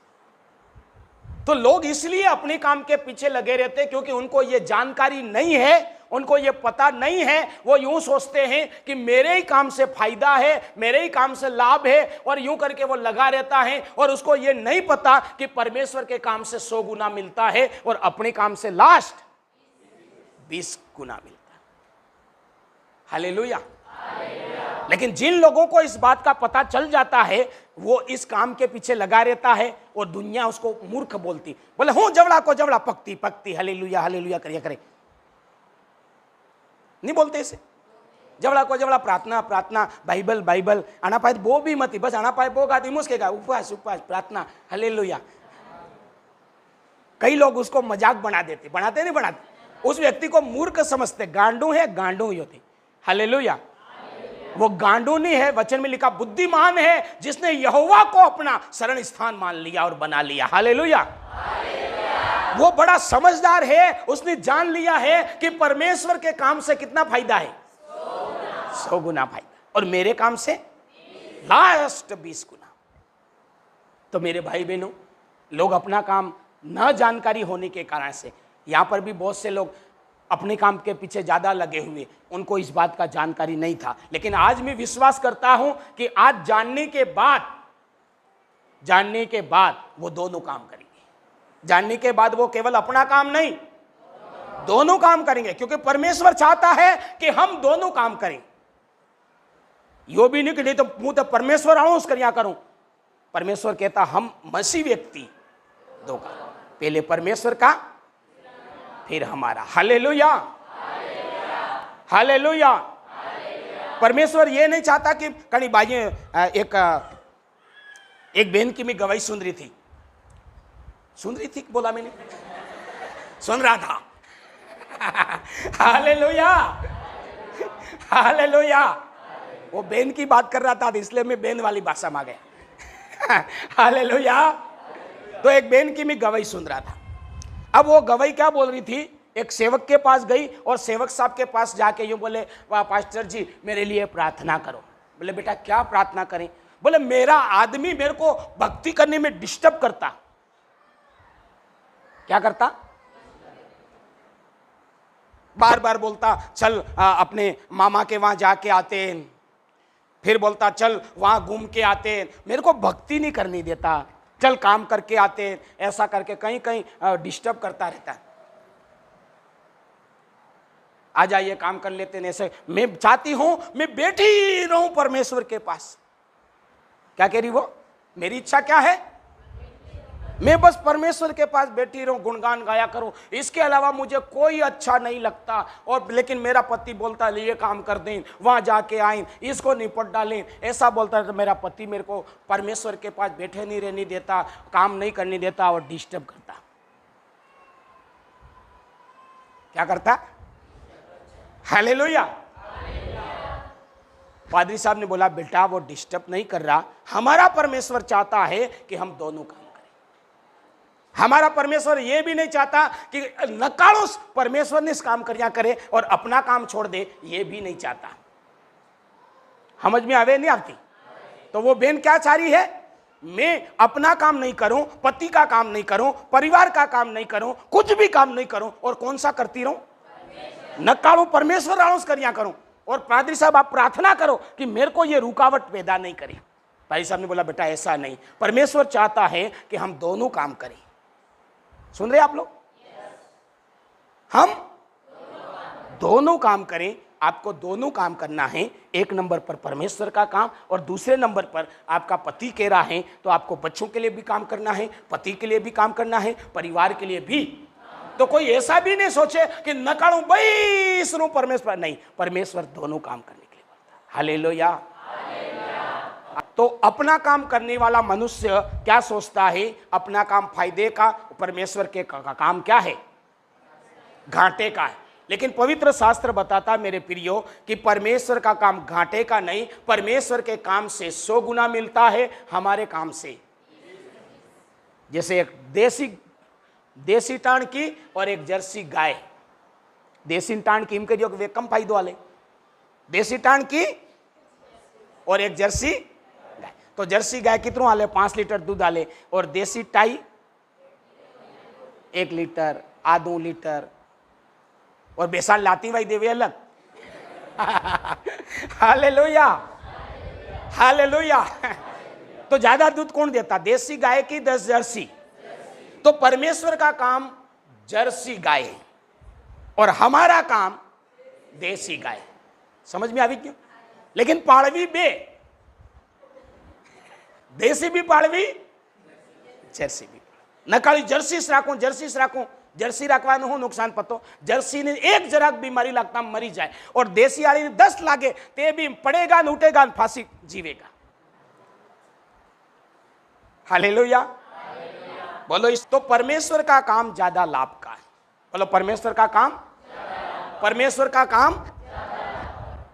तो लोग इसलिए अपने काम के पीछे लगे रहते हैं क्योंकि उनको ये जानकारी नहीं है, उनको ये पता नहीं है। वो यूं सोचते हैं कि मेरे ही काम से फायदा है, मेरे ही काम से लाभ है, और यूं करके वो लगा रहता है। और उसको ये नहीं पता कि परमेश्वर के काम से 100 गुना मिलता है और अपने काम से लास्ट 20 गुना मिलता है। हालेलुया। लेकिन जिन लोगों को इस बात का पता चल जाता है, वो इस काम के पीछे लगा रहता है और दुनिया उसको मूर्ख बोलती, बोले हूं जवड़ा को जवड़ा पकती हालेलुया हालेलुया करिए करे। नहीं बोलते इसे? जवड़ा को जवड़ा प्रार्थना बाइबल आना पाए वो भी मती, बस आना पाए वो गाती मुस्केगा, उपवास प्रार्थना हालेलुया। कई लोग उसको मजाक बनाते नहीं बनाते, उस व्यक्ति को मूर्ख समझते, गांडू ही होती। हालेलुया। वो गांडू नहीं है, वचन में लिखा बुद्धिमान है जिसने यहोवा को अपना शरण स्थान मान लिया और बना लिया। हालेलुया। वो बड़ा समझदार है, उसने जान लिया है कि परमेश्वर के काम से कितना फायदा है? 100 गुना फायदा, और मेरे काम से लास्ट 20 गुना। तो मेरे भाई बहनों, लोग अपना काम न जानकारी होने के कारण से, यहां पर भी बहुत से लोग अपने काम के पीछे ज्यादा लगे हुए, उनको इस बात का जानकारी नहीं था। लेकिन आज मैं विश्वास करता हूं कि आज जानने के बाद वो दोनों काम करेंगे। जानने के बाद वो केवल अपना काम नहीं, दोनों काम करेंगे, क्योंकि परमेश्वर चाहता है कि हम दोनों काम करें। यो भी नहीं कि नहीं तो मुंह तो परमेश्वर आऊं उसकर यहां करूं। परमेश्वर कहता हम मसीह व्यक्ति दो काम, पहले परमेश्वर का फिर हमारा। Hallelujah hallelujah. परमेश्वर ये नहीं चाहता कि कहीं भाई एक बहन की मैं गवाही सुन रही थी बोला मैंने, सुन रहा था। Hallelujah hallelujah. वो बहन की बात कर रहा था, इसलिए मैं बहन वाली भाषा में आ गया। हालेलुया। तो एक बहन की मैं गवाही सुन रहा था। अब वो गवाही क्या बोल रही थी, एक सेवक के पास गई और सेवक साहब के पास जाके यूं बोले, वाह पास्टर जी मेरे लिए प्रार्थना करो। बोले बेटा क्या प्रार्थना करें? बोले मेरा आदमी मेरे को भक्ति करने में डिस्टर्ब करता। क्या करता? बार बार बोलता चल अपने मामा के वहां जाके आते, फिर बोलता चल वहां घूम के आते, मेरे को भक्ति नहीं करने देता, चल काम करके आते, ऐसा करके कहीं कहीं डिस्टर्ब करता रहता है। आ जाइए काम कर लेते हैं। ऐसे मैं चाहती हूं मैं बैठी रहूं परमेश्वर के पास। क्या कह रही वो? मेरी इच्छा क्या है? मैं बस परमेश्वर के पास बैठी रहूं, गुणगान गाया करूं, इसके अलावा मुझे कोई अच्छा नहीं लगता। और लेकिन मेरा पति बोलता है ये काम कर दें, वहां जाके आए, इसको निपट डालें, ऐसा बोलता है। तो मेरा पति मेरे को परमेश्वर के पास बैठे नहीं रहने देता, काम नहीं करने देता और डिस्टर्ब करता। क्या करता? हालेलुया। पादरी साहब ने बोला बेटा वो डिस्टर्ब नहीं कर रहा, हमारा परमेश्वर चाहता है कि हम दोनों काम करें। हमारा परमेश्वर ये भी नहीं चाहता कि नकारों परमेश्वर ने इस काम करिया करे और अपना काम छोड़ दे, ये भी नहीं चाहता। समझ में आवे नहीं आती? तो वो बहन क्या चाह रही है? मैं अपना काम नहीं करूं, पति का काम नहीं करूं, परिवार का काम नहीं करूं, कुछ भी काम नहीं करूं, और कौन सा करती रहूं? नकारों परमेश्वर आलोस करिया करूं। और पादरी साहब आप प्रार्थना करो कि मेरे को ये रुकावट पैदा नहीं करे। पादरी साहब ने बोला बेटा ऐसा नहीं, परमेश्वर चाहता है कि हम दोनों काम करें। सुन रहे आप लोग? हम दोनों काम करें। आपको दोनों काम करना है। एक नंबर पर परमेश्वर का काम और दूसरे नंबर पर आपका पति कह रहा है तो आपको बच्चों के लिए भी काम करना है, पति के लिए भी काम करना है, परिवार के लिए भी। तो कोई ऐसा भी नहीं सोचे कि नकारूं भाई सुनो परमेश्वर, नहीं, परमेश्वर दोनों काम करने के लिए बोलता है। हालेलुया। तो अपना काम करने वाला मनुष्य क्या सोचता है? अपना काम फायदे का, परमेश्वर के काम क्या है? घाटे का है। लेकिन पवित्र शास्त्र बताता मेरे प्रियो कि परमेश्वर का काम घाटे का नहीं, परमेश्वर के काम से 100 गुना मिलता है हमारे काम से। जैसे एक देसी टाण की और एक जर्सी गाय। देसी टाण की इनके जो वे कम फायदो वाले, देसी टाण की और एक जर्सी गाय। तो जर्सी गाय कितनों आले? 5 लीटर दूध आले, और देसी टाई 1 लीटर, आधो लीटर, और बेसाल लाती भाई देवे अलग। Hallelujah, hallelujah. तो ज्यादा दूध कौन देता? देसी गाय की 10 जर्सी। तो परमेश्वर का काम जर्सी गाय है और हमारा काम देसी गाय। समझ में आ क्यों? लेकिन पाड़वी बे, देसी भी पाड़वी, जर्सी भी। नकाली जर्सी राखूं, जर्सी राखूं, जर्सी रखवानो हूं नुकसान पतो। जर्सी ने एक जरा बीमारी लगता मरी जाए और देसी वाली ने 10 लागे ते भी पड़ेगा न उठेगा न फांसी जीवेगा। हालेलुया, बोलो। इस तो परमेश्वर का काम ज्यादा लाभ का है। बोलो परमेश्वर का काम, परमेश्वर का काम।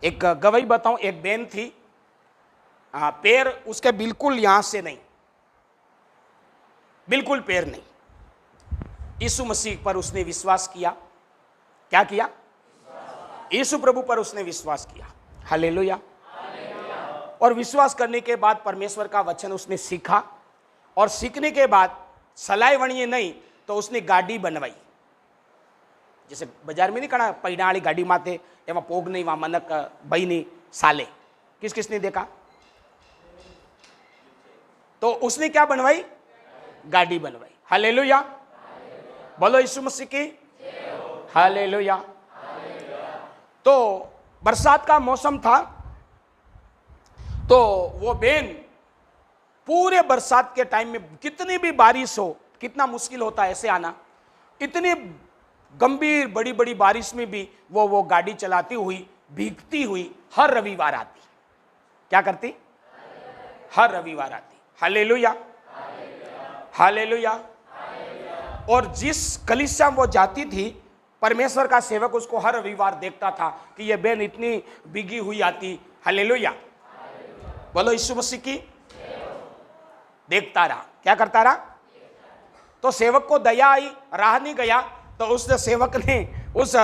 एक गवाही बताऊं, एक बहन थी, पैर उसके बिल्कुल यहां से नहीं, बिल्कुल पैर नहीं। यीशु मसीह पर उसने विश्वास किया। क्या किया? यीशु प्रभु पर उसने विश्वास किया। हालेलुया। और विश्वास करने के बाद परमेश्वर का वचन उसने सीखा, और सीखने के बाद सलाई वणिए नहीं तो उसने गाड़ी बनवाई। जैसे बाजार में नहीं कड़ा पैना वाली गाड़ी माते एवं पोग नहीं, वहां मनक बई नहीं साले। किस किसने देखा? तो उसने क्या बनवाई? गाड़ी बनवाई। हालेलुया, बोलो यीशु मसीह की हालेलुया। तो बरसात का मौसम था, तो वो बहन पूरे बरसात के टाइम में कितनी भी बारिश हो, कितना मुश्किल होता है ऐसे आना, इतनी गंभीर बड़ी बड़ी बारिश में भी वो गाड़ी चलाती हुई, भीगती हुई हर रविवार आती। क्या करती? हर रविवार आती। Hallelujah, hallelujah. और जिस कलीसिया में वो जाती थी, परमेश्वर का सेवक उसको हर रविवार देखता था कि ये बहन इतनी भीगी हुई आती। हालेलुया, बोलो यीशु मसीह की। देखता रहा। क्या करता रहा? तो सेवक को दया आई, राह नहीं गया, तो उस सेवक ने उस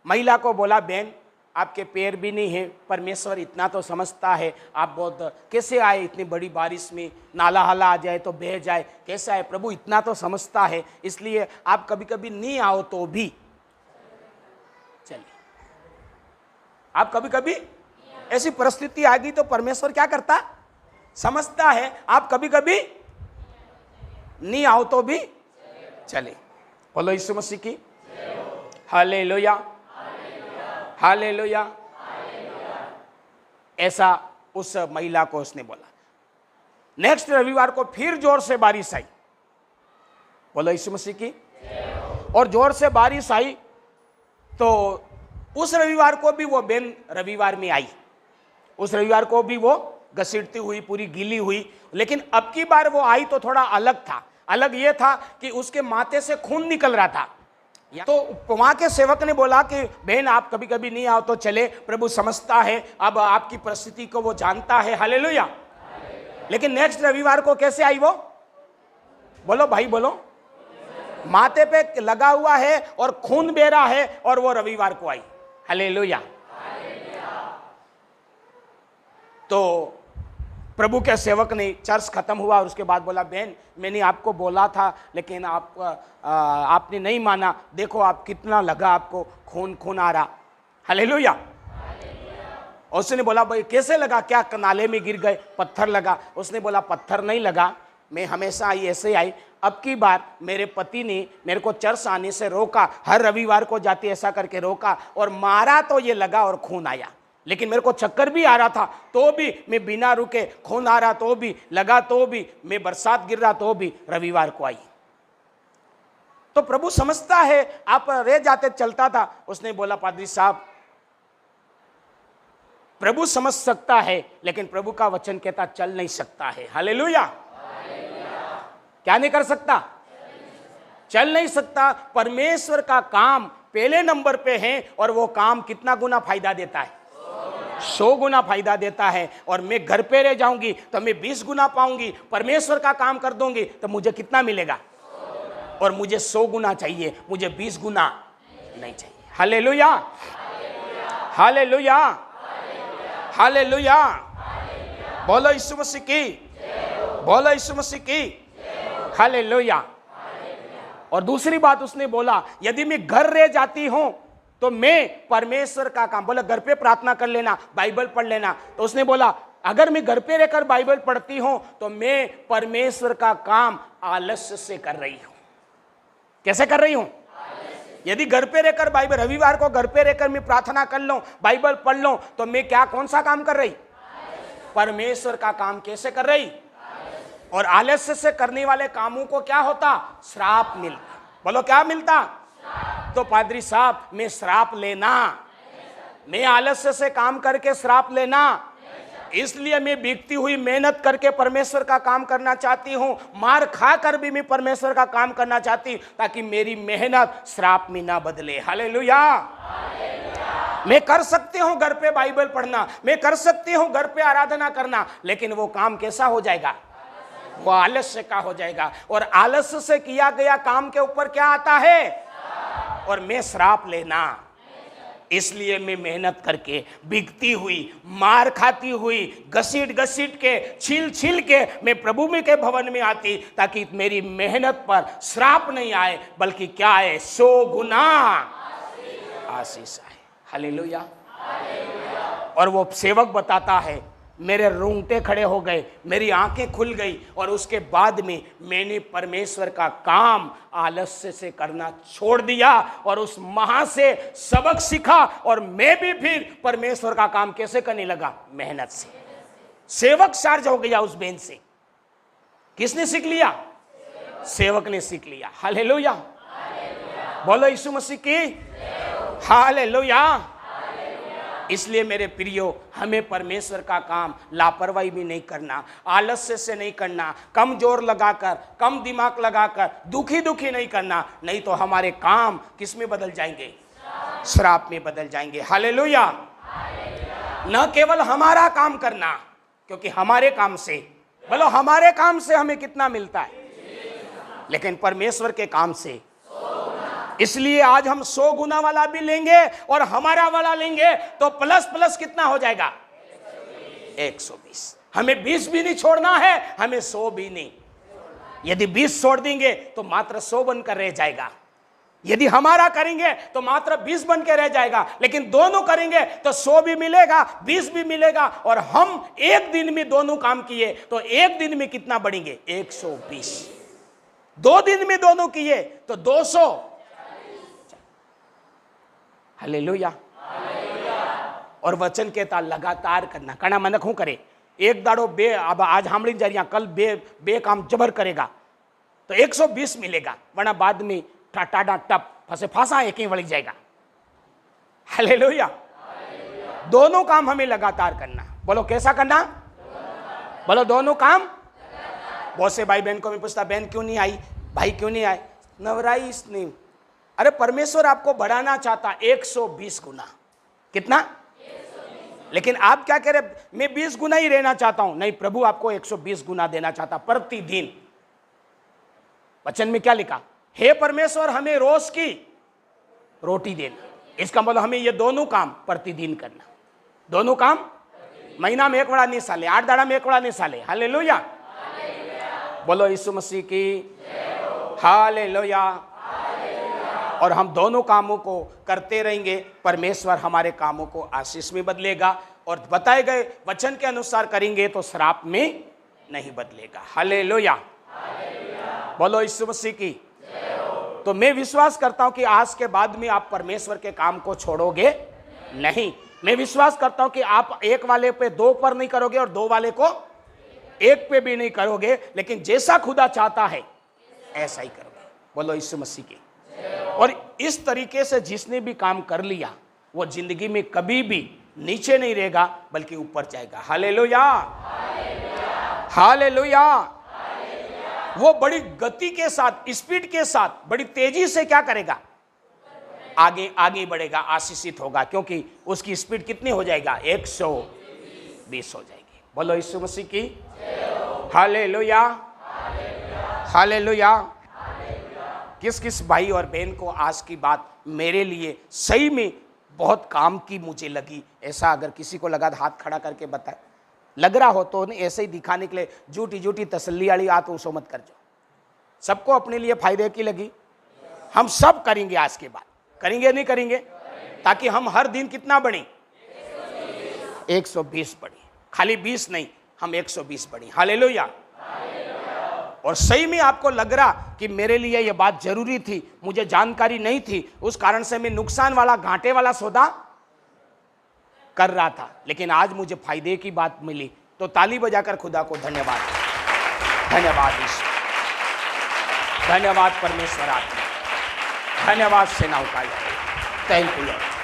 महिला को बोला, बहन आपके पैर भी नहीं है, परमेश्वर इतना तो समझता है, आप बहुत कैसे आए इतनी बड़ी बारिश में, नाला हाला आ जाए तो बह जाए, कैसे आए? प्रभु इतना तो समझता है, इसलिए आप कभी कभी नहीं आओ तो भी चलिए। आप कभी कभी ऐसी परिस्थिति आ गई तो परमेश्वर क्या करता? समझता है। आप कभी कभी नहीं आओ तो भी चले। बोलो यीशु मसीह की हालेलुया, हालेलुया। ऐसा उस महिला को उसने बोला। नेक्स्ट रविवार को फिर जोर से बारिश आई, बोलो यीशु मसीह की। और जोर से बारिश आई तो उस रविवार को भी वो बहन रविवार में आई, उस रविवार को भी वो घसीटती हुई पूरी गीली हुई, लेकिन अब की बार वो आई तो थोड़ा अलग था। अलग ये था कि उसके माथे से खून निकल रहा था। तो वहां के सेवक ने बोला कि बहन आप कभी कभी नहीं आओ तो चले, प्रभु समझता है, अब आपकी परिस्थिति को वो जानता है। हालेलुया। लेकिन नेक्स्ट रविवार को कैसे आई वो? बोलो भाई बोलो। माथे पे लगा हुआ है और खून बह रहा है और वो रविवार को आई। हालेलुया। तो प्रभु के सेवक ने, चर्च खत्म हुआ और उसके बाद बोला बहन मैंने आपको बोला था लेकिन आपने नहीं माना, देखो आप कितना लगा, आपको खून खून आ रहा। हालेलुया। उसने बोला भाई कैसे लगा, क्या नाले में गिर गए, पत्थर लगा? उसने बोला पत्थर नहीं लगा, मैं हमेशा आई ऐसे आई, अब की बार मेरे पति ने मेरे को चर्च आने से रोका, हर रविवार को जाती ऐसा करके रोका और मारा तो ये लगा और खून आया। लेकिन मेरे को चक्कर भी आ रहा था तो भी मैं बिना रुके, खून आ रहा तो भी, लगा तो भी, मैं बरसात गिर रहा तो भी रविवार को आई। तो प्रभु समझता है, आप रह जाते चलता था। उसने बोला पादरी साहब प्रभु समझ सकता है लेकिन प्रभु का वचन कहता चल नहीं सकता है। हालेलुया। क्या नहीं कर सकता? चल नहीं सकता। परमेश्वर का काम पहले नंबर पे है और वो काम कितना गुना फायदा देता है? 100 गुना फायदा देता है। और मैं घर पे रह जाऊंगी तो मैं 20 गुना पाऊंगी, परमेश्वर का काम कर दूंगी तो मुझे कितना मिलेगा? और मुझे 100 गुना चाहिए, मुझे 20 गुना नहीं चाहिए। हालेलुया। हालेलुया। हालेलुया। बोलो यीशु मसीह की। बोलो यीशु मसीह की। हालेलुया। और दूसरी बात उसने बोला, यदि मैं घर रह जाती हूं तो मैं परमेश्वर का काम, बोला घर पे प्रार्थना कर लेना, बाइबल पढ़ लेना। तो उसने बोला अगर मैं घर पे रहकर बाइबल पढ़ती हूं तो मैं परमेश्वर का काम आलस्य से कर रही हूं। कैसे कर रही हूं? यदि घर पे रहकर बाइबल, रविवार को घर पे रहकर मैं प्रार्थना कर लूं, बाइबल पढ़ लूं, तो मैं क्या, कौन सा काम कर रही? परमेश्वर का काम। कैसे कर रही? और आलस्य से करने वाले कामों को क्या होता? श्राप मिलता। बोलो क्या मिलता? तो पादरी साहब मैं श्राप लेना, मैं आलस्य से काम करके श्राप लेना, इसलिए मैं बीतती हुई मेहनत करके परमेश्वर का काम करना चाहती हूं, मार खा कर भी मैं परमेश्वर का काम करना चाहती, ताकि मेरी मेहनत श्राप में ना बदले। हालेलुया। मैं कर सकती हूं घर पे बाइबल पढ़ना, मैं कर सकती हूं घर पे आराधना करना, लेकिन वो काम कैसा हो जाएगा? वो आलस्य का हो जाएगा। और आलस्य से किया गया काम के ऊपर क्या आता है? और मैं श्राप लेना। इसलिए मैं मेहनत करके, बिकती हुई, मार खाती हुई, घसीट घसीट के, छील छील के मैं प्रभु में के भवन में आती, ताकि मेरी मेहनत पर श्राप नहीं आए, बल्कि क्या आए? 100 गुना आशीष आए। हालेलुया। और वो सेवक बताता है, मेरे रोंगटे खड़े हो गए, मेरी आंखें खुल गई, और उसके बाद में मैंने परमेश्वर का काम आलस्य से करना छोड़ दिया और उस महा से सबक सीखा, और मैं भी फिर परमेश्वर का काम कैसे करने लगा? मेहनत से। सेवक चार्ज हो गया उस बेन से। किसने सीख लिया? सेवक ने सीख लिया। हालेलुया। बोलो यीशु मसीह की। हालेलुया। इसलिए मेरे प्रियो, हमें परमेश्वर का काम लापरवाही भी नहीं करना, आलस्य से नहीं करना, कम जोर लगाकर, कम दिमाग लगाकर, दुखी दुखी नहीं करना, नहीं तो हमारे काम किस में बदल जाएंगे? श्राप में बदल जाएंगे। हालेलुया। न केवल हमारा काम करना, क्योंकि हमारे काम से, बोलो हमारे काम से हमें कितना मिलता है, लेकिन परमेश्वर के काम से। इसलिए आज हम 100 गुना वाला भी लेंगे और हमारा वाला लेंगे तो प्लस प्लस कितना हो जाएगा? 120। हमें 20 भी नहीं छोड़ना है, हमें 100 भी नहीं। यदि 20 छोड़ देंगे तो मात्र 100 बनकर रह जाएगा, यदि हमारा करेंगे तो मात्र 20 बन के रह जाएगा, लेकिन दोनों करेंगे तो 100 भी मिलेगा, 20 भी मिलेगा। और हम एक दिन में दोनों काम किए तो एक दिन में कितना बढ़ेंगे? 120। 2 दिन में दोनों किए तो 200। हालेलुया। और वचन कहता लगातार करना, कणा मनक हूं करे, एक दाड़ो बे, अब आज हामड़ी जा रही, कल बे काम जबर करेगा, तो 120 मिलेगा, वरना बाद में टाटा टप फंसे फांसा एक ही वળી जाएगा। हालेलुया। दोनों काम हमें लगातार करना। बोलो कैसा करना? बोलो दोनों काम। बहुत से भाई बहन को मैं पूछता, बहन क्यों नहीं आई, भाई क्यों नहीं आए? नवराइस नहीं। अरे परमेश्वर आपको बढ़ाना चाहता 120 गुना। कितना? 120। लेकिन आप क्या कह रहे, मैं 20 गुना ही रहना चाहता हूं। नहीं, प्रभु आपको 120 गुना देना चाहता प्रतिदिन। वचन में क्या लिखा? हे परमेश्वर हमें रोज की रोटी देना। इसका मतलब हमें ये दोनों काम प्रतिदिन करना। दोनों काम महीना में एक बड़ा नहीं साले, 8 दाड़ा में एक बड़ा नहीं साले। हालेलुया। बोलो यीशु मसीह की हालेलुया। और हम दोनों कामों को करते रहेंगे, परमेश्वर हमारे कामों को आशीष में बदलेगा, और बताए गए वचन के अनुसार करेंगे तो श्राप में नहीं बदलेगा। हालेलुया। बोलो यीशु मसीह की। तो मैं विश्वास करता हूं कि आज के बाद में आप परमेश्वर के काम को छोड़ोगे नहीं। मैं विश्वास करता हूं कि आप एक वाले पे 2 पर नहीं करोगे और 2 वाले को 1 पे भी नहीं करोगे, लेकिन जैसा खुदा चाहता है ऐसा ही करोगे। बोलो यीशु मसीह की। और इस तरीके से जिसने भी काम कर लिया वो जिंदगी में कभी भी नीचे नहीं रहेगा, बल्कि ऊपर जाएगा। हालेलुया। हालेलुया। वो बड़ी गति के साथ, स्पीड के साथ, बड़ी तेजी से क्या करेगा? आगे आगे बढ़ेगा, आशीषित होगा, क्योंकि उसकी स्पीड कितनी हो जाएगा? 120 हो जाएगी। बोलो यीशु मसीह की हालेलुया। हालेलुया। किस किस भाई और बहन को आज की बात मेरे लिए सही में बहुत काम की मुझे लगी, ऐसा अगर किसी को लगा तो हाथ खड़ा करके बताए। लग रहा हो तो नहीं, ऐसे ही दिखाने के लिए झूठी झूठी तसल्ली वाली बात उसो मत कर जो। सबको अपने लिए फायदे की लगी। हम सब करेंगे, आज के बाद करेंगे नहीं करेंगे, ताकि हम हर दिन कितना बढ़े? 120 बढ़े। खाली 20 नहीं, हम 120 बढ़े। हालेलुया। और सही में आपको लग रहा कि मेरे लिए यह बात जरूरी थी, मुझे जानकारी नहीं थी, उस कारण से मैं नुकसान वाला, घाटे वाला सौदा कर रहा था, लेकिन आज मुझे फायदे की बात मिली, तो ताली बजाकर खुदा को धन्यवाद। धन्यवाद ईश्वर, धन्यवाद परमेश्वर आत्मा, धन्यवाद सेनाओं का। Thank you.